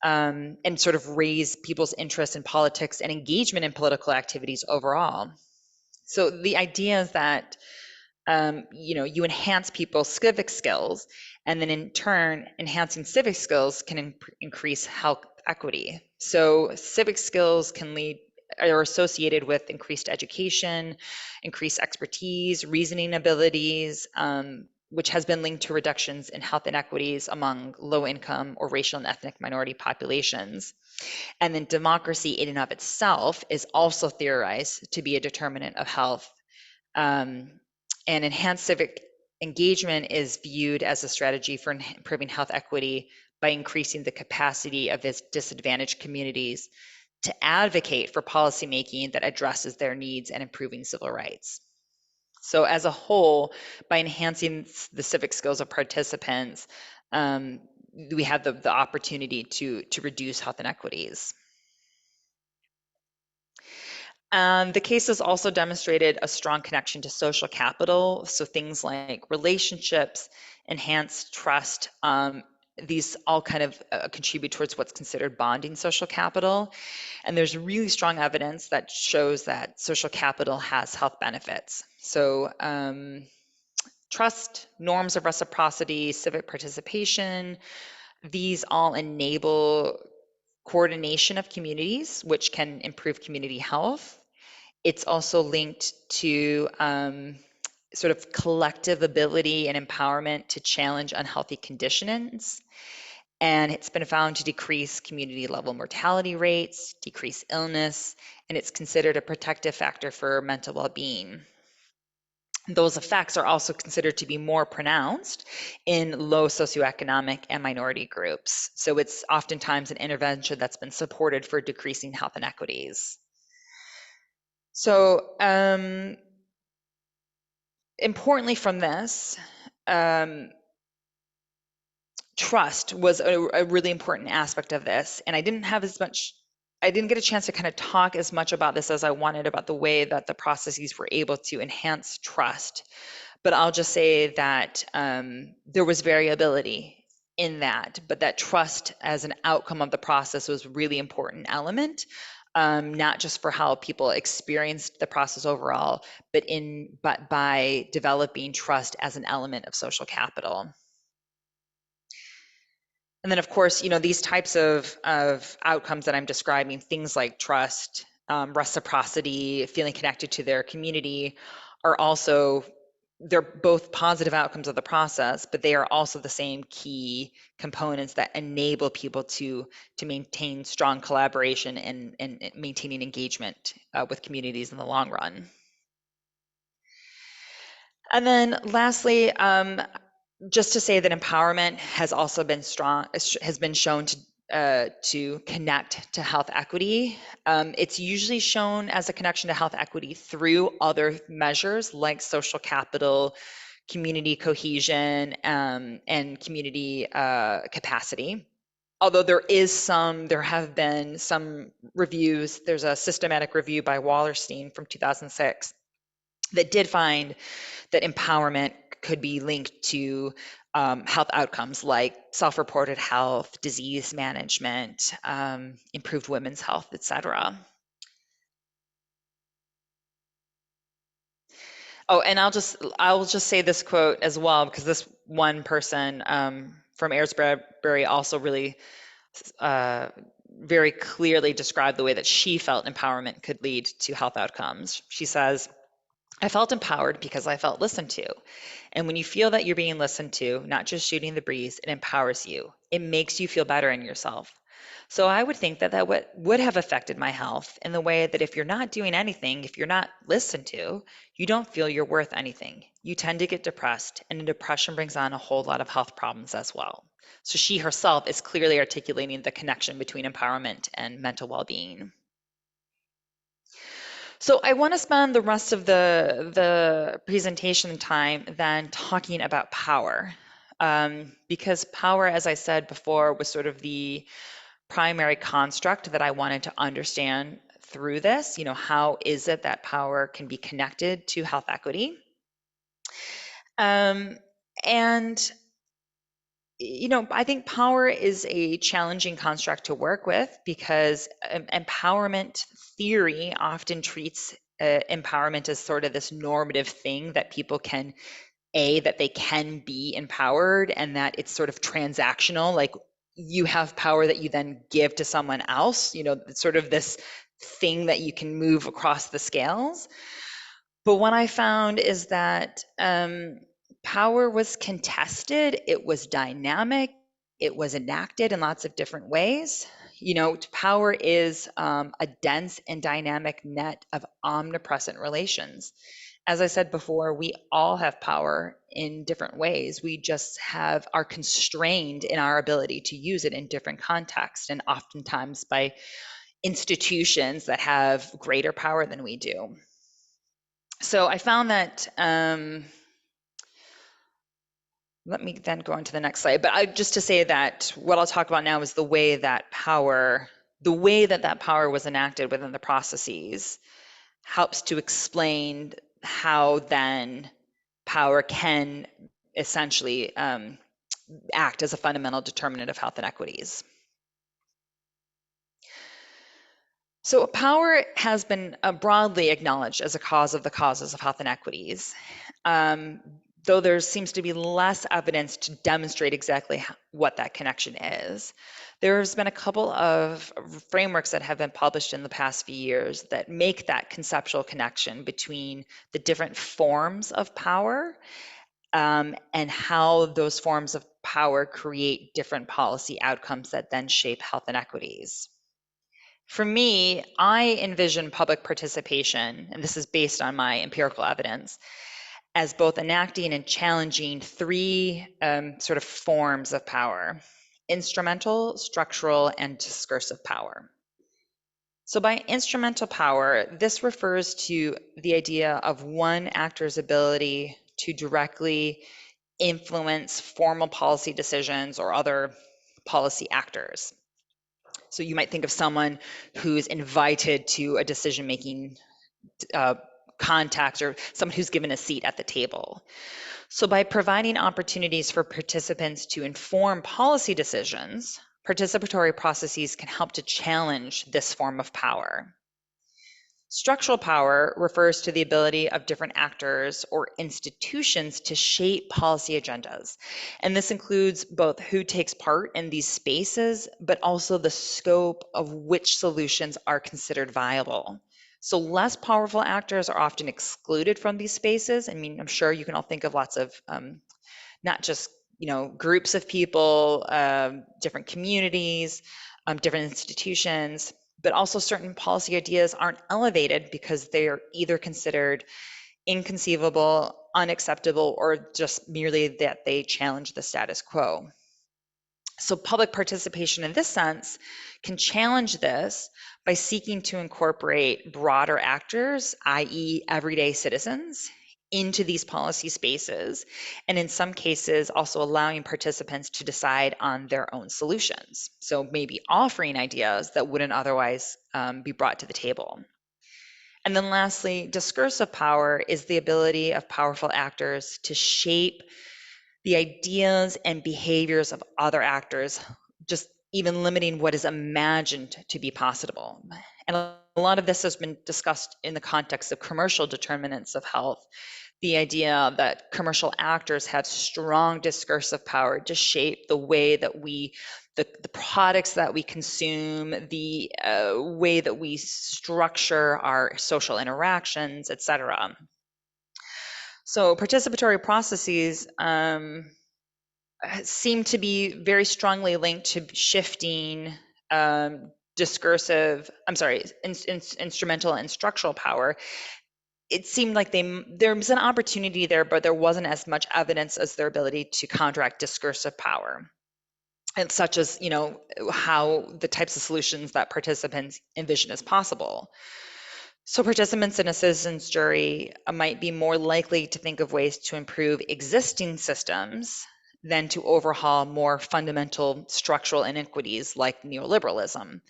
and sort of raise people's interest in politics and engagement in political activities overall. So the idea is that you enhance people's civic skills, and then in turn, enhancing civic skills can increase health equity. So civic skills are associated with increased education, increased expertise, reasoning abilities, which has been linked to reductions in health inequities among low income or racial and ethnic minority populations. And then democracy in and of itself is also theorized to be a determinant of health. Um, and enhanced civic engagement is viewed as a strategy for improving health equity by increasing the capacity of its disadvantaged communities to advocate for policymaking that addresses their needs and improving civil rights. So as a whole, by enhancing the civic skills of participants, we have the opportunity to reduce health inequities. The cases also demonstrated a strong connection to social capital. So things like relationships, enhanced trust, these all kind of contribute towards what's considered bonding social capital. And there's really strong evidence that shows that social capital has health benefits. So trust, norms of reciprocity, civic participation, these all enable coordination of communities, which can improve community health. It's also linked to sort of collective ability and empowerment to challenge unhealthy conditions. And it's been found to decrease community level mortality rates, decrease illness, and it's considered a protective factor for mental well-being. Those effects are also considered to be more pronounced in low socioeconomic and minority groups. So it's oftentimes an intervention that's been supported for decreasing health inequities. So importantly from this, trust was a really important aspect of this. And I didn't get a chance to kind of talk as much about this as I wanted about the way that the processes were able to enhance trust. But I'll just say that there was variability in that, but that trust as an outcome of the process was a really important element, not just for how people experienced the process overall, but by developing trust as an element of social capital. And then, of course, these types of outcomes that I'm describing, things like trust, reciprocity, feeling connected to their community, they're both positive outcomes of the process, but they are also the same key components that enable people to maintain strong collaboration and maintaining engagement with communities in the long run. And then lastly, just to say that empowerment has also been shown to connect to health equity. It's usually shown as a connection to health equity through other measures like social capital, community cohesion, and community capacity. Although there have been some reviews. There's a systematic review by Wallerstein from 2006 that did find that empowerment could be linked to health outcomes like self-reported health, disease management, improved women's health, et cetera. Oh, and I'll just say this quote as well, because this one person from Aylesbury also really uh, very clearly described the way that she felt empowerment could lead to health outcomes. She says, I felt empowered because I felt listened to. And when you feel that you're being listened to, not just shooting the breeze, it empowers you. It makes you feel better in yourself. So I would think that that would have affected my health in the way that if you're not doing anything, if you're not listened to, you don't feel you're worth anything. You tend to get depressed, and depression brings on a whole lot of health problems as well. So she herself is clearly articulating the connection between empowerment and mental well-being. So I want to spend the rest of the presentation time then talking about power, because power, as I said before, was sort of the primary construct that I wanted to understand through this. You know, how is it that power can be connected to health equity? Um, and I think power is a challenging construct to work with because empowerment theory often treats empowerment as sort of this normative thing that people can, that they can be empowered and that it's sort of transactional, like you have power that you then give to someone else, it's sort of this thing that you can move across the scales. But what I found is that power was contested, it was dynamic, it was enacted in lots of different ways. Power is a dense and dynamic net of omnipresent relations. As I said before, we all have power in different ways. We just are constrained in our ability to use it in different contexts, and oftentimes by institutions that have greater power than we do. So I found that, let me then go on to the next slide, but just to say that what I'll talk about now is the way that that power was enacted within the processes helps to explain how then power can essentially act as a fundamental determinant of health inequities. So power has been broadly acknowledged as a cause of the causes of health inequities, though there seems to be less evidence to demonstrate exactly what that connection is. There's been a couple of frameworks that have been published in the past few years that make that conceptual connection between the different forms of power and how those forms of power create different policy outcomes that then shape health inequities. For me, I envision public participation, and this is based on my empirical evidence, as both enacting and challenging three sort of forms of power: instrumental, structural, and discursive power. So by instrumental power, this refers to the idea of one actor's ability to directly influence formal policy decisions or other policy actors. So you might think of someone who's invited to a decision-making contact, or someone who's given a seat at the table. So by providing opportunities for participants to inform policy decisions, participatory processes can help to challenge this form of power. Structural power refers to the ability of different actors or institutions to shape policy agendas. And this includes both who takes part in these spaces, but also the scope of which solutions are considered viable. So less powerful actors are often excluded from these spaces. I mean, I'm sure you can all think of lots of not just groups of people, different communities, different institutions, but also certain policy ideas aren't elevated because they are either considered inconceivable, unacceptable, or just merely that they challenge the status quo. So public participation in this sense can challenge this by seeking to incorporate broader actors, i.e. everyday citizens, into these policy spaces, and in some cases also allowing participants to decide on their own solutions. So maybe offering ideas that wouldn't otherwise be brought to the table. And then lastly, discursive power is the ability of powerful actors to shape the ideas and behaviors of other actors, just even limiting what is imagined to be possible. And a lot of this has been discussed in the context of commercial determinants of health the idea that commercial actors have strong discursive power to shape the way that the products that we consume, the way that we structure our social interactions, etc. So participatory processes seem to be very strongly linked to shifting discursive, instrumental and structural power. It seemed like there was an opportunity there, but there wasn't as much evidence as their ability to counteract discursive power. And such as, how the types of solutions that participants envision as possible. So participants in a citizens jury might be more likely to think of ways to improve existing systems than to overhaul more fundamental structural inequities like neoliberalism,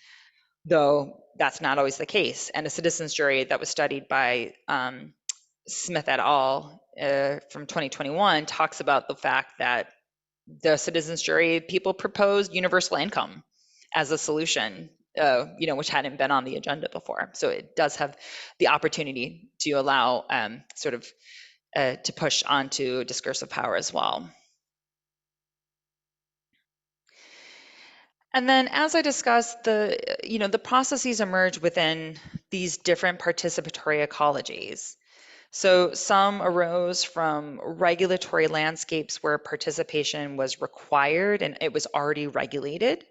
though that's not always the case. And a citizens jury that was studied by Smith et al. From 2021 talks about the fact that the citizens jury people proposed universal income as a solution, which hadn't been on the agenda before. So it does have the opportunity to allow to push onto discursive power as well. And then, as I discussed, the processes emerge within these different participatory ecologies. So some arose from regulatory landscapes where participation was required and it was already regulated.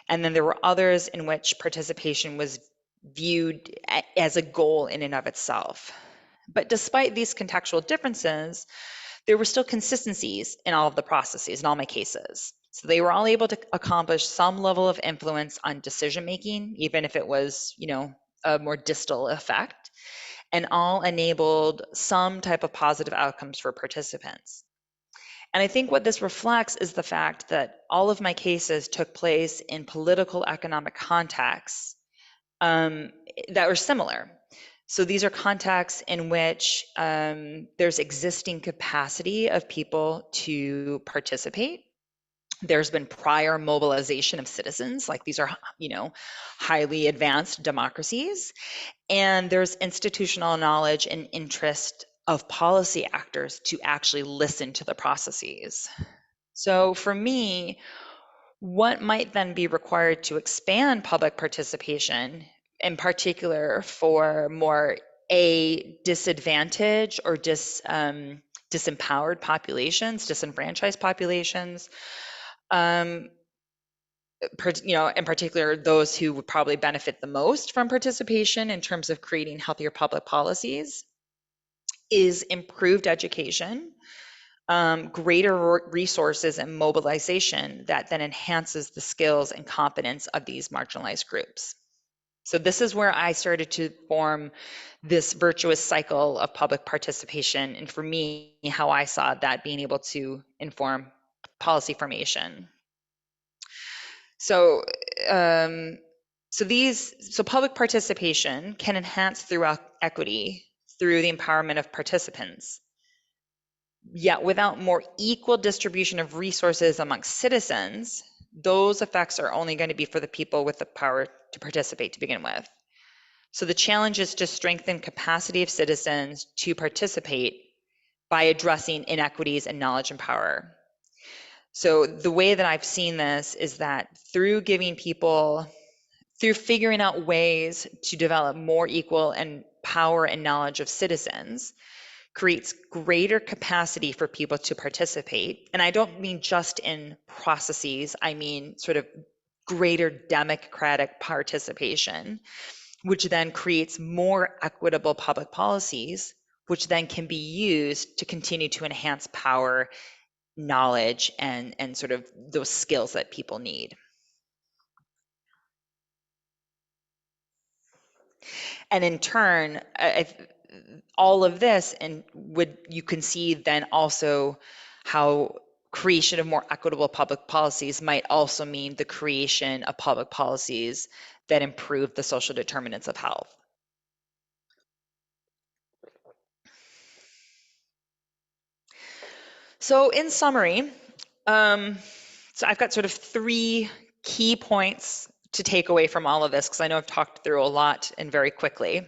And then there were others in which participation was viewed as a goal in and of itself. But despite these contextual differences, there were still consistencies in all of the processes, in all my cases. So they were all able to accomplish some level of influence on decision making, even if it was, a more distal effect, and all enabled some type of positive outcomes for participants. And I think what this reflects is the fact that all of my cases took place in political economic contexts that are similar. So these are contexts in which there's existing capacity of people to participate. There's been prior mobilization of citizens, like these are, highly advanced democracies. And there's institutional knowledge and interest of policy actors to actually listen to the processes. So for me, what might then be required to expand public participation, in particular for more disadvantaged or disempowered populations, disenfranchised populations, in particular those who would probably benefit the most from participation in terms of creating healthier public policies, is improved education, greater resources and mobilization that then enhances the skills and competence of these marginalized groups. So this is where I started to form this virtuous cycle of public participation, and for me, how I saw that being able to inform policy formation. So, public participation can enhance through equity through the empowerment of participants. Yet without more equal distribution of resources amongst citizens, those effects are only going to be for the people with the power to participate to begin with. So the challenge is to strengthen capacity of citizens to participate by addressing inequities in knowledge and power. So the way that I've seen this is that through figuring out ways to develop more equal and power and knowledge of citizens, creates greater capacity for people to participate. And I don't mean just in processes, I mean sort of greater democratic participation, which then creates more equitable public policies, which then can be used to continue to enhance power, knowledge, and sort of those skills that people need. And in turn, all of this, and you can see then also how creation of more equitable public policies might also mean the creation of public policies that improve the social determinants of health. So in summary, so I've got sort of 3 key points to take away from all of this, because I know I've talked through a lot and very quickly.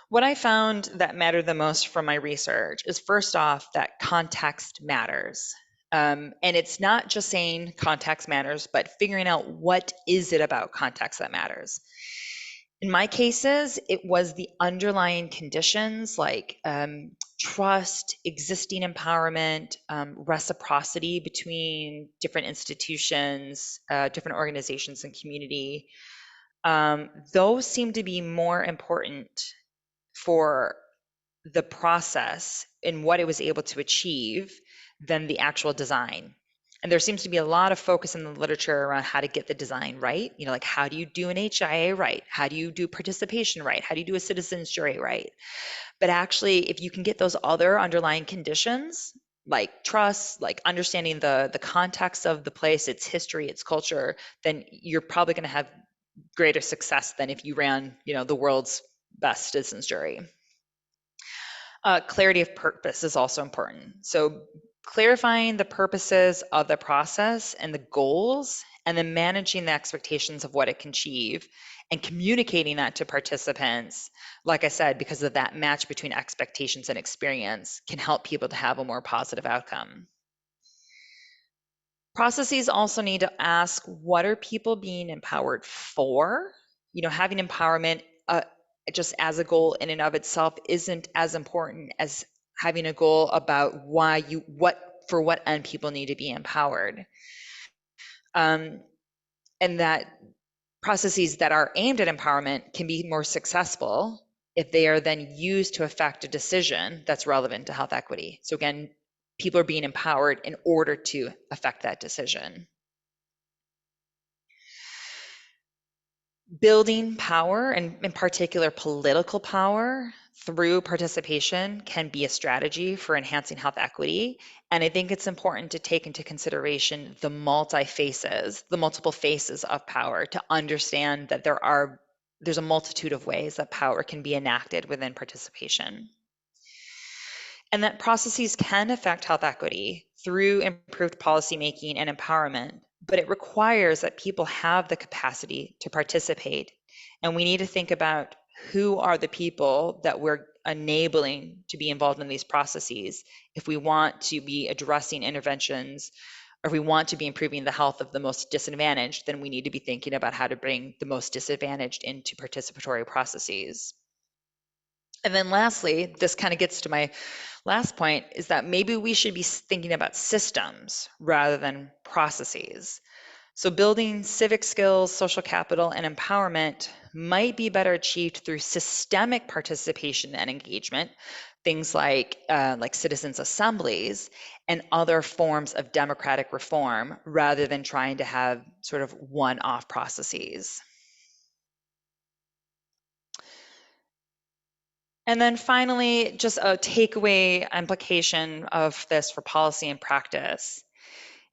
What I found that mattered the most from my research is first off that context matters. And it's not just saying context matters, but figuring out what is it about context that matters. In my cases, it was the underlying conditions like trust, existing empowerment, reciprocity between different institutions, different organizations and community. Those seem to be more important for the process and what it was able to achieve than the actual design. And there seems to be a lot of focus in the literature around how to get the design right. You know, like how do you do an HIA right? How do you do participation right? How do you do a citizens jury right? But actually, if you can get those other underlying conditions, like trust, like understanding the context of the place, its history, its culture, then you're probably going to have greater success than if you ran, you know, the world's best citizens jury. Clarity of purpose is also important. So clarifying the purposes of the process and the goals, and then managing the expectations of what it can achieve and communicating that to participants, like I said, because of that match between expectations and experience, can help people to have a more positive outcome. Processes also need to ask, what are people being empowered for? You know, having empowerment just as a goal in and of itself isn't as important as having a goal about for what end people need to be empowered. And that processes that are aimed at empowerment can be more successful if they are then used to affect a decision that's relevant to health equity. So again, people are being empowered in order to affect that decision. Building power, and in particular political power, through participation can be a strategy for enhancing health equity. And I think it's important to take into consideration the multiple faces of power, to understand that there's a multitude of ways that power can be enacted within participation. And that processes can affect health equity through improved policymaking and empowerment, but it requires that people have the capacity to participate. And we need to think about who are the people that we're enabling to be involved in these processes if we want to be addressing interventions, or if we want to be improving the health of the most disadvantaged, then we need to be thinking about how to bring the most disadvantaged into participatory processes. And then lastly, this kind of gets to my last point, is that maybe we should be thinking about systems rather than processes. So building civic skills, social capital, and empowerment might be better achieved through systemic participation and engagement, things like citizens' assemblies and other forms of democratic reform, rather than trying to have sort of one-off processes. And then finally, just a takeaway implication of this for policy and practice.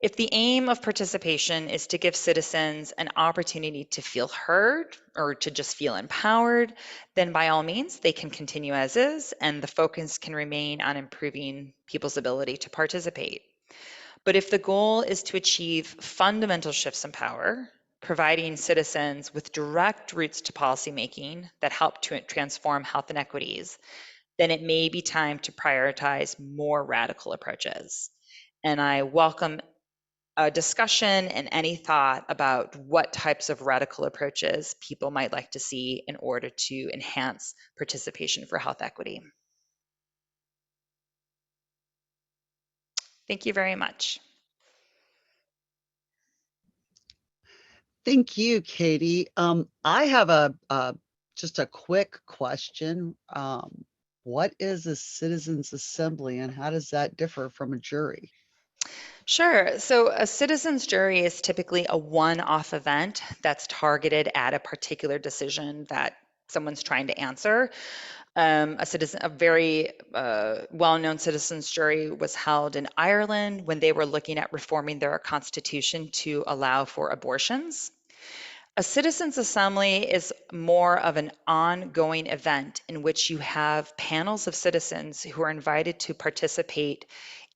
If the aim of participation is to give citizens an opportunity to feel heard or to just feel empowered, then by all means, they can continue as is, and the focus can remain on improving people's ability to participate. But if the goal is to achieve fundamental shifts in power, providing citizens with direct routes to policymaking that help to transform health inequities, then it may be time to prioritize more radical approaches. And I welcome a discussion and any thought about what types of radical approaches people might like to see in order to enhance participation for health equity. Thank you very much. Thank you, Katie. I have just a quick question. What is a citizens assembly and how does that differ from a jury? Sure. So a citizens jury is typically a one-off event that's targeted at a particular decision that someone's trying to answer. A very well-known citizens jury was held in Ireland when they were looking at reforming their constitution to allow for abortions. A citizens assembly is more of an ongoing event in which you have panels of citizens who are invited to participate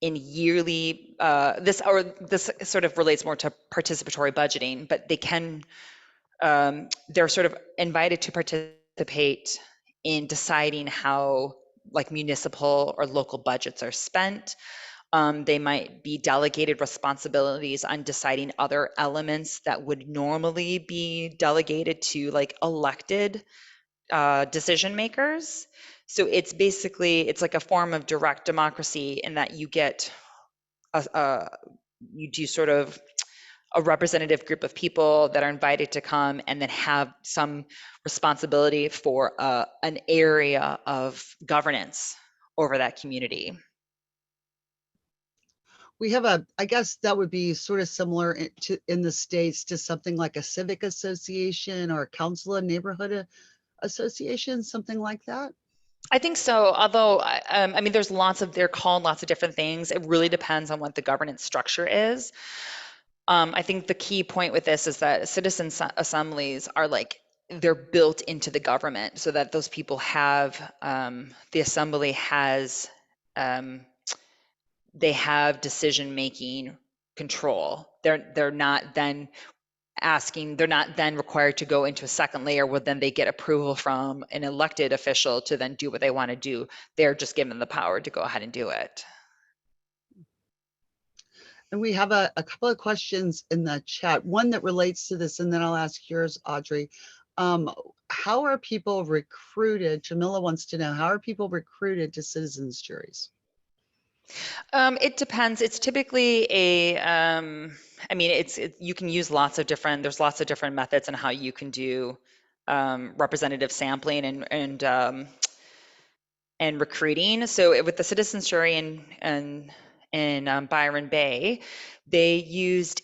in yearly, this sort of relates more to participatory budgeting, but they're sort of invited to participate in deciding how like municipal or local budgets are spent. They might be delegated responsibilities on deciding other elements that would normally be delegated to like elected decision makers. So it's basically it's like a form of direct democracy in that you get a you do sort of a representative group of people that are invited to come and then have some responsibility for an area of governance over that community. We have a, I guess that would be sort of similar in the States to something like a civic association or a council of neighborhood association, something like that. I think so. Although, I mean, they're called lots of different things. It really depends on what the governance structure is. I think the key point with this is that citizen assemblies are like, they're built into the government so that those people have, the assembly has, um, they have decision-making control. They're not then required to go into a second layer where then they get approval from an elected official to then do what they want to do. They're just given the power to go ahead and do it. And we have a couple of questions in the chat, one that relates to this, and then I'll ask yours, Audrey. Um, how are people recruited? Jamila wants to know, how are people recruited to citizens juries? It depends. It's typically I mean, you can use there's lots of different methods on how you can do representative sampling and recruiting. So with the citizens jury in Byron Bay, they used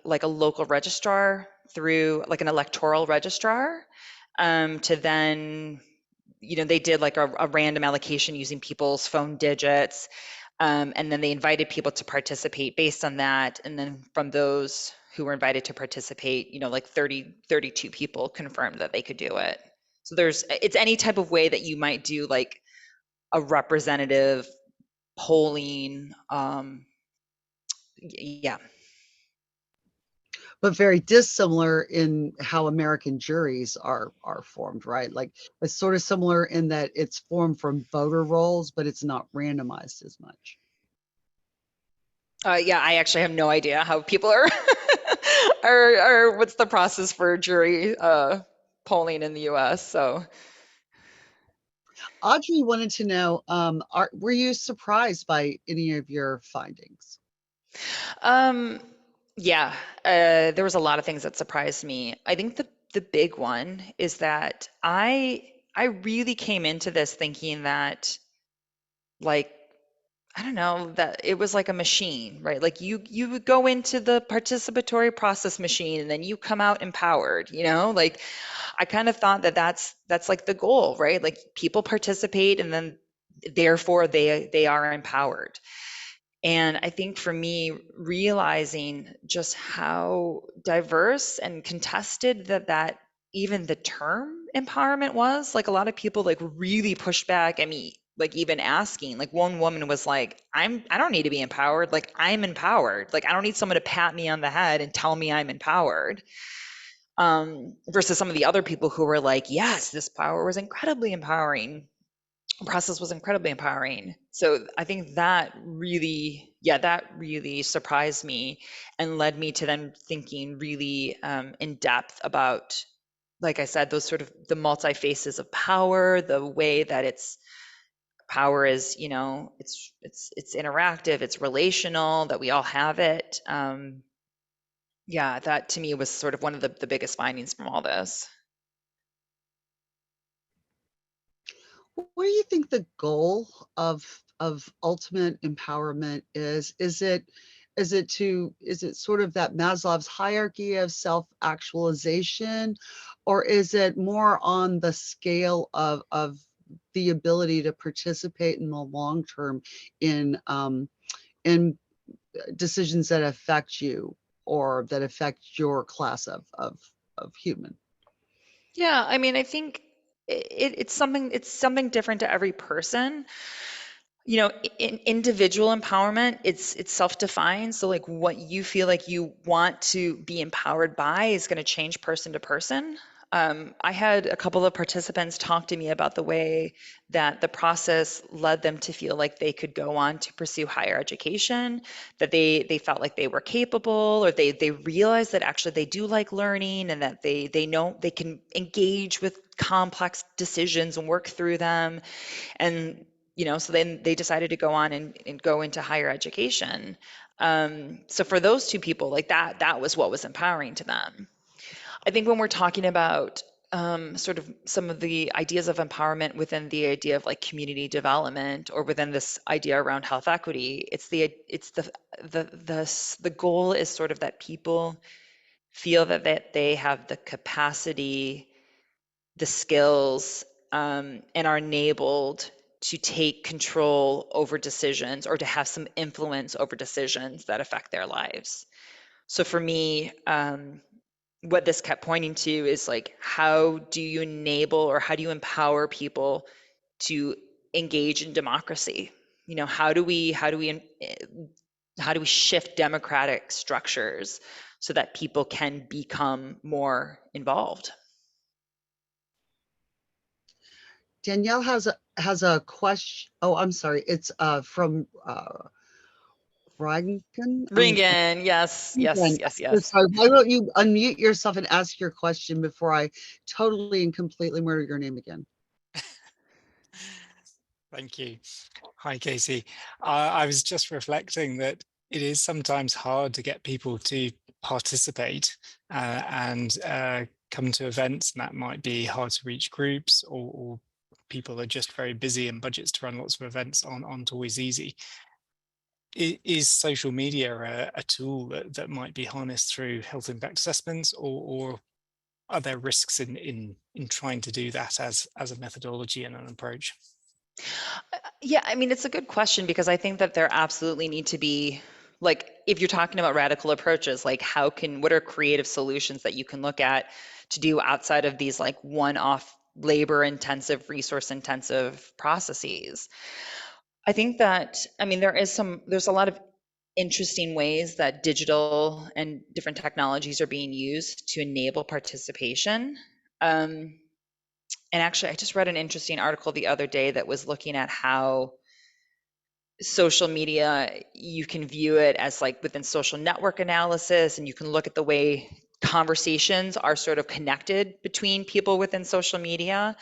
like a local registrar through like an electoral registrar to then they did like a random allocation using people's phone digits. And then they invited people to participate based on that. And then from those who were invited to participate, like 32 people confirmed that they could do it. So it's any type of way that you might do like a representative polling. Yeah. But very dissimilar in how American juries are formed, right? Like it's sort of similar in that it's formed from voter rolls, but it's not randomized as much. Yeah, I actually have no idea how people are, are what's the process for jury polling in the US. So, Audrey wanted to know, were you surprised by any of your findings? um, yeah, there was a lot of things that surprised me. I think the big one is that I really came into this thinking that like I don't know, that it was like a machine, right? Like you would go into the participatory process machine and then you come out empowered, Like I kind of thought that that's like the goal, right? Like people participate and then therefore they are empowered. And I think for me, realizing just how diverse and contested that even the term empowerment was, like a lot of people like really pushed back at me, like even asking, like one woman was like, I don't need to be empowered. Like I'm empowered. Like I don't need someone to pat me on the head and tell me I'm empowered. Versus some of the other people who were like, yes, this power was incredibly empowering, process was incredibly empowering. So I think that really surprised me and led me to then thinking really in depth about, like I said, those sort of the multi faces of power, the way that power is, it's interactive, it's relational, that we all have it. Yeah, that to me was sort of one of the biggest findings from all this. What do you think the goal of ultimate empowerment is? Is it sort of that Maslow's hierarchy of self-actualization, or is it more on the scale of the ability to participate in the long term in decisions that affect you or that affect your class of human? Yeah, I mean, I think it's something different to every person. In individual empowerment, it's self-defined. So like what you feel like you want to be empowered by is going to change person to person. I had a couple of participants talk to me about the way that the process led them to feel like they could go on to pursue higher education, that they felt like they were capable, or they realized that actually they do like learning, and that they know they can engage with complex decisions and work through them. And so then they decided to go on and go into higher education. So for those two people, like that was what was empowering to them. I think when we're talking about sort of some of the ideas of empowerment within the idea of like community development, or within this idea around health equity, the goal is sort of that people feel that they have the capacity, the skills, and are enabled to take control over decisions, or to have some influence over decisions that affect their lives. So for me, what this kept pointing to is like, how do you enable, or how do you empower people to engage in democracy? How do we shift democratic structures so that people can become more involved? Danielle has a question. Oh, I'm sorry. It's from Rankin. Ringen, yes, yes, Again, yes, so yes. sorry. Why don't you unmute yourself and ask your question before I totally and completely murder your name again? Thank you. Hi, Casey. I was just reflecting that it is sometimes hard to get people to participate and come to events, and that might be hard to reach groups, or people are just very busy and budgets to run lots of events aren't always easy. Is social media a tool that might be harnessed through health impact assessments, or are there risks in trying to do that as a methodology and an approach? Yeah, I mean, it's a good question, because I think that there absolutely need to be, like, if you're talking about radical approaches, like what are creative solutions that you can look at to do outside of these like one-off labor intensive, resource intensive processes? I think that, I mean, there's a lot of interesting ways that digital and different technologies are being used to enable participation. Um, and actually, I just read an interesting article the other day that was looking at how social media, you can view it as like within social network analysis, and you can look at the way conversations are sort of connected between people within social media.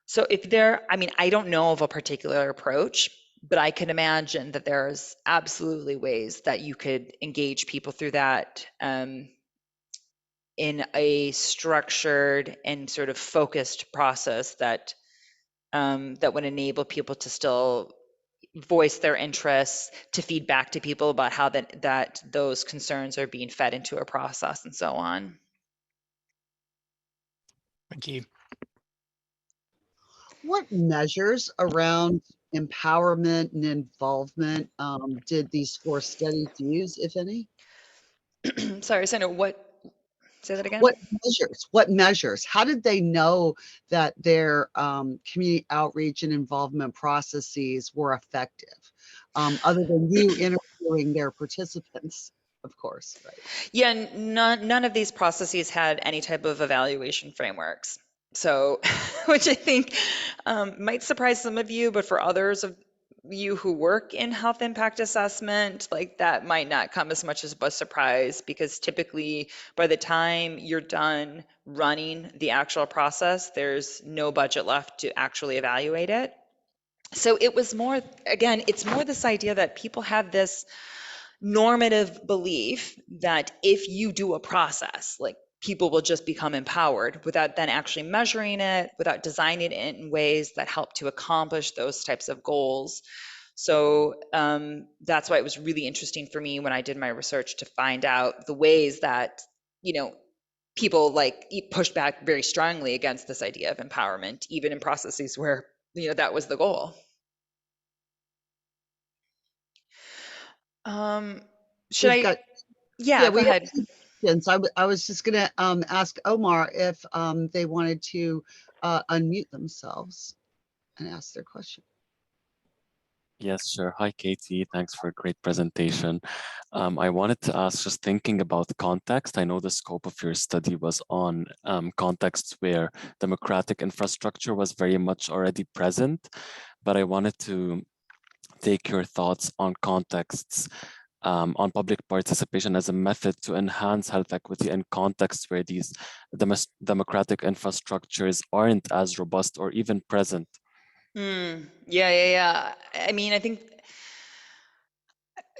So I mean, I don't know of a particular approach, but I can imagine that there's absolutely ways that you could engage people through that, in a structured and sort of focused process that would enable people to still voice their interests, to feed back to people about how that those concerns are being fed into a process, and so on. Thank you. What measures around empowerment and involvement did these 4 studies use, if any? Sorry, Sandra, say that again? What measures? How did they know that their community outreach and involvement processes were effective? Other than you interviewing their participants, of course, right? Yeah, none of these processes had any type of evaluation frameworks. So, which I think might surprise some of you, but for others of you who work in health impact assessment, like that might not come as much as a surprise, because typically by the time you're done running the actual process, there's no budget left to actually evaluate it. So it was more, again, it's more this idea that people have this normative belief that if you do a process, like people will just become empowered, without then actually measuring it, without designing it in ways that help to accomplish those types of goals. So that's why it was really interesting for me when I did my research to find out the ways that, people like pushed back very strongly against this idea of empowerment, even in processes where, that was the goal. Um, should We've I? got Yeah, Yeah, go we have ahead. 2 questions. I was just gonna ask Omar if they wanted to unmute themselves and ask their question. Yes, sure. Hi, Katie. Thanks for a great presentation. I wanted to ask, just thinking about context, I know the scope of your study was on contexts where democratic infrastructure was very much already present, but I wanted to take your thoughts on contexts on public participation as a method to enhance health equity in contexts where these democratic infrastructures aren't as robust or even present. Yeah. I mean, I think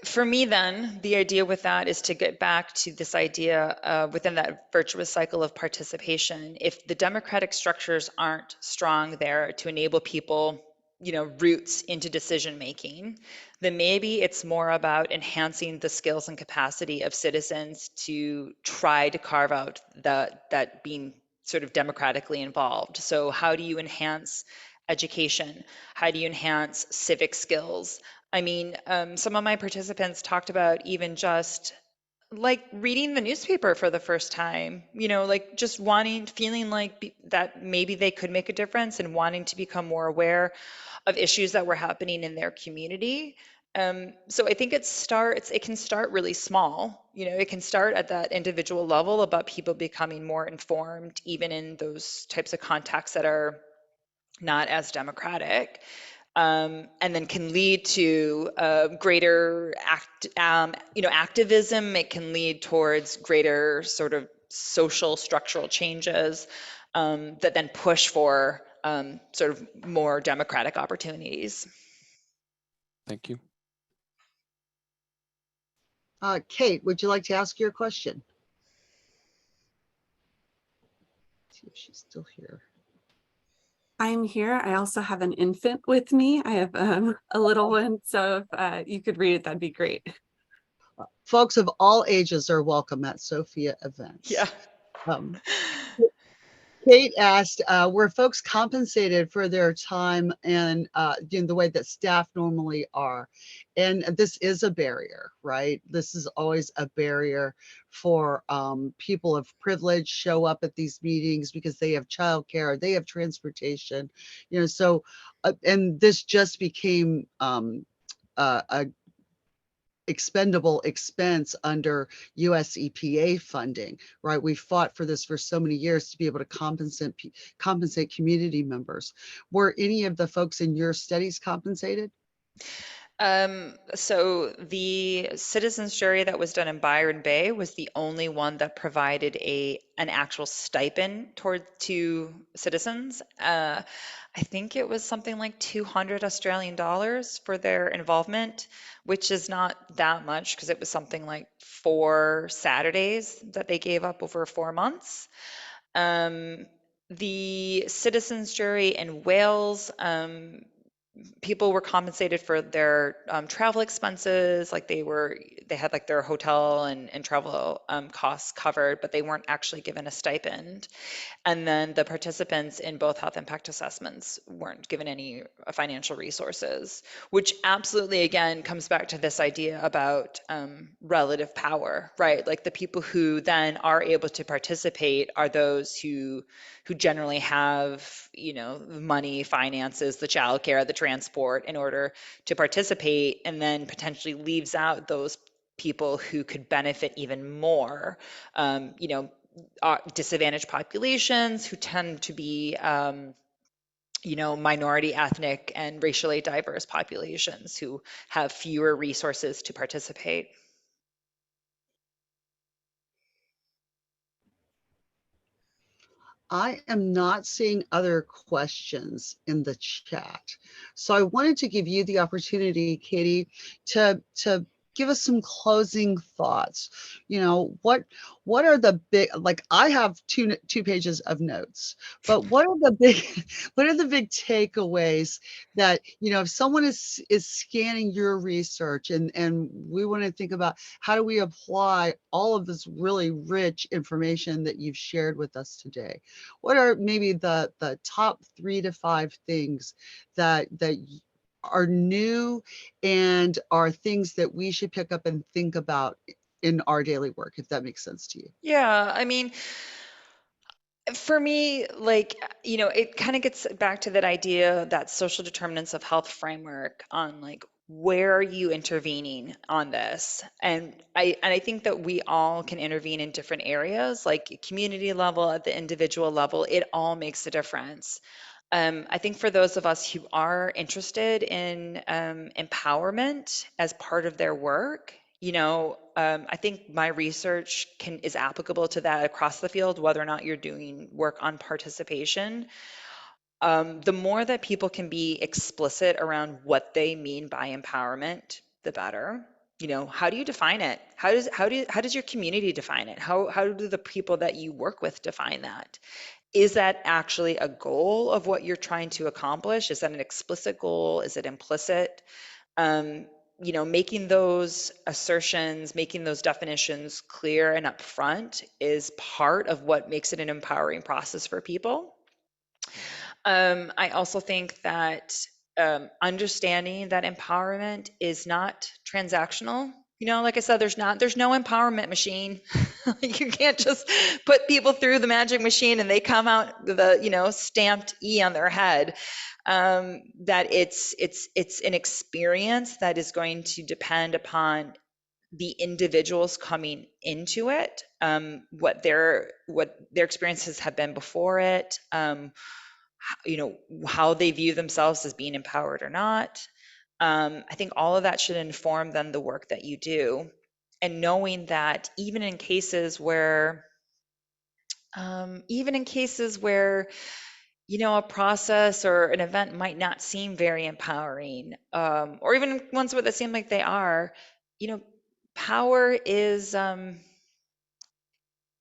for me, then, the idea with that is to get back to this idea within that virtuous cycle of participation. If the democratic structures aren't strong there to enable people, roots into decision making, then maybe it's more about enhancing the skills and capacity of citizens to try to carve out that being sort of democratically involved. So, how do you enhance education? How do you enhance civic skills? I mean, some of my participants talked about even just like reading the newspaper for the first time, like just feeling like that maybe they could make a difference and wanting to become more aware of issues that were happening in their community. So I think it can start really small. It can start at that individual level about people becoming more informed, even in those types of contexts that are not as democratic, and then can lead to greater activism. It can lead towards greater sort of social structural changes that then push for sort of more democratic opportunities. Thank you. Kate, would you like to ask your question? See if she's still here. I'm here. I also have an infant with me. I have a little one, so if you could read it, that'd be great. Folks of all ages are welcome at SOPHIA events. Yeah. Kate asked, were folks compensated for their time and in the way that staff normally are? And this is a barrier, right? This is always a barrier for people of privilege show up at these meetings because they have childcare, they have transportation, so, and this just became a expendable expense under US EPA funding, right? We fought for this for so many years to be able to compensate community members. Were any of the folks in your studies compensated? So the citizens jury that was done in Byron Bay was the only one that provided an actual stipend to citizens. I think it was something like 200 Australian dollars for their involvement, which is not that much because it was something like 4 Saturdays that they gave up over 4 months. The citizens jury in Wales, people were compensated for their travel expenses, like they had like their hotel and travel costs covered, but they weren't actually given a stipend. And then the participants in both health impact assessments weren't given any financial resources, which absolutely, again, comes back to this idea about relative power, right? Like the people who then are able to participate are those who generally have, the money, finances, the childcare, the transport in order to participate, and then potentially leaves out those people who could benefit even more. Disadvantaged populations who tend to be, minority, ethnic, and racially diverse populations who have fewer resources to participate. I am not seeing other questions in the chat. So I wanted to give you the opportunity, Katie, to give us some closing thoughts. What are the big, like I have two pages of notes, but what are the big what are the big takeaways that, if someone is scanning your research and we want to think about how do we apply all of this really rich information that you've shared with us today? What are maybe the top 3 to 5 things that are new and are things that we should pick up and think about in our daily work, if that makes sense to you? Yeah, I mean, For me, like, it kind of gets back to that idea, that social determinants of health framework on like, where are you intervening on this? And I think that we all can intervene in different areas, like community level, at the individual level, it all makes a difference. I think for those of us who are interested in empowerment as part of their work, I think my research is applicable to that across the field, whether or not you're doing work on participation. The more that people can be explicit around what they mean by empowerment, the better. How do you define it? How does your community define it? How do the people that you work with define that? Is that actually a goal of what you're trying to accomplish? Is that an explicit goal? Is it implicit? um, Making those assertions, making those definitions clear and upfront is part of what makes it an empowering process for people. I also think that understanding that empowerment is not transactional. Like I said, there's no empowerment machine. You can't just put people through the magic machine and they come out with a stamped E on their head. That it's an experience that is going to depend upon the individuals coming into it, what their experiences have been before it, how they view themselves as being empowered or not. I think all of that should inform then the work that you do, and knowing that even in cases where a process or an event might not seem very empowering, or even ones where they seem like they are, power is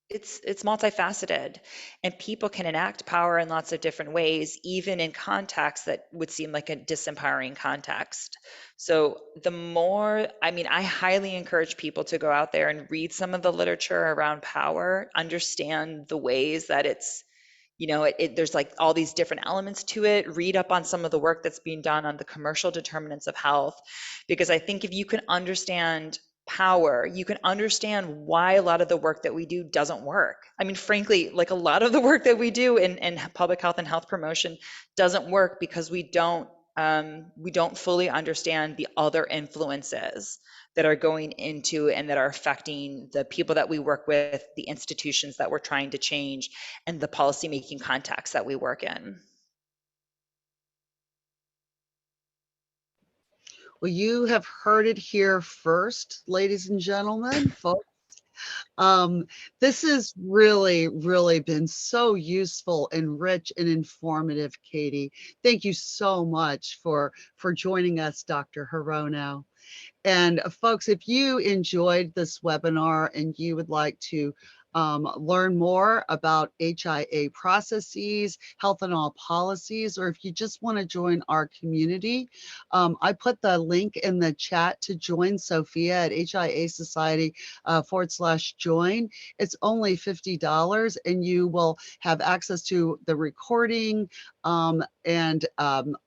it's multifaceted, and people can enact power in lots of different ways, even in contexts that would seem like a disempowering context. So I highly encourage people to go out there and read some of the literature around power, understand the ways that it's there's like all these different elements to it. Read up on some of the work that's being done on the commercial determinants of health, because I think if you can understand power, you can understand why a lot of the work that we do doesn't work. I mean, frankly, like a lot of the work that we do in public health and health promotion doesn't work because we don't fully understand the other influences that are going into and that are affecting the people that we work with, the institutions that we're trying to change, and the policymaking context that we work in. Well, you have heard it here first, ladies and gentlemen, folks. This has really, really been so useful and rich and informative, Katie. Thank you so much for joining us, Dr. Hirono. And folks, if you enjoyed this webinar and you would like to learn more about HIA processes, health and all policies, or if you just want to join our community, I put the link in the chat to join SOPHIA at HIA Society /join. It's only $50 and you will have access to the recording and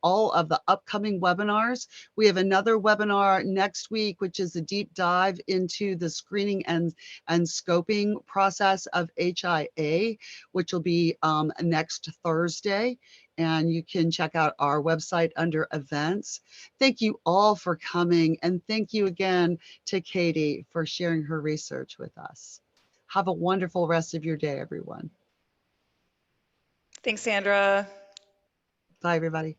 all of the upcoming webinars. We have another webinar next week, which is a deep dive into the screening and scoping process of HIA, which will be next Thursday. And you can check out our website under events. Thank you all for coming. And thank you again to Katie for sharing her research with us. Have a wonderful rest of your day, everyone. Thanks, Sandra. Bye, everybody.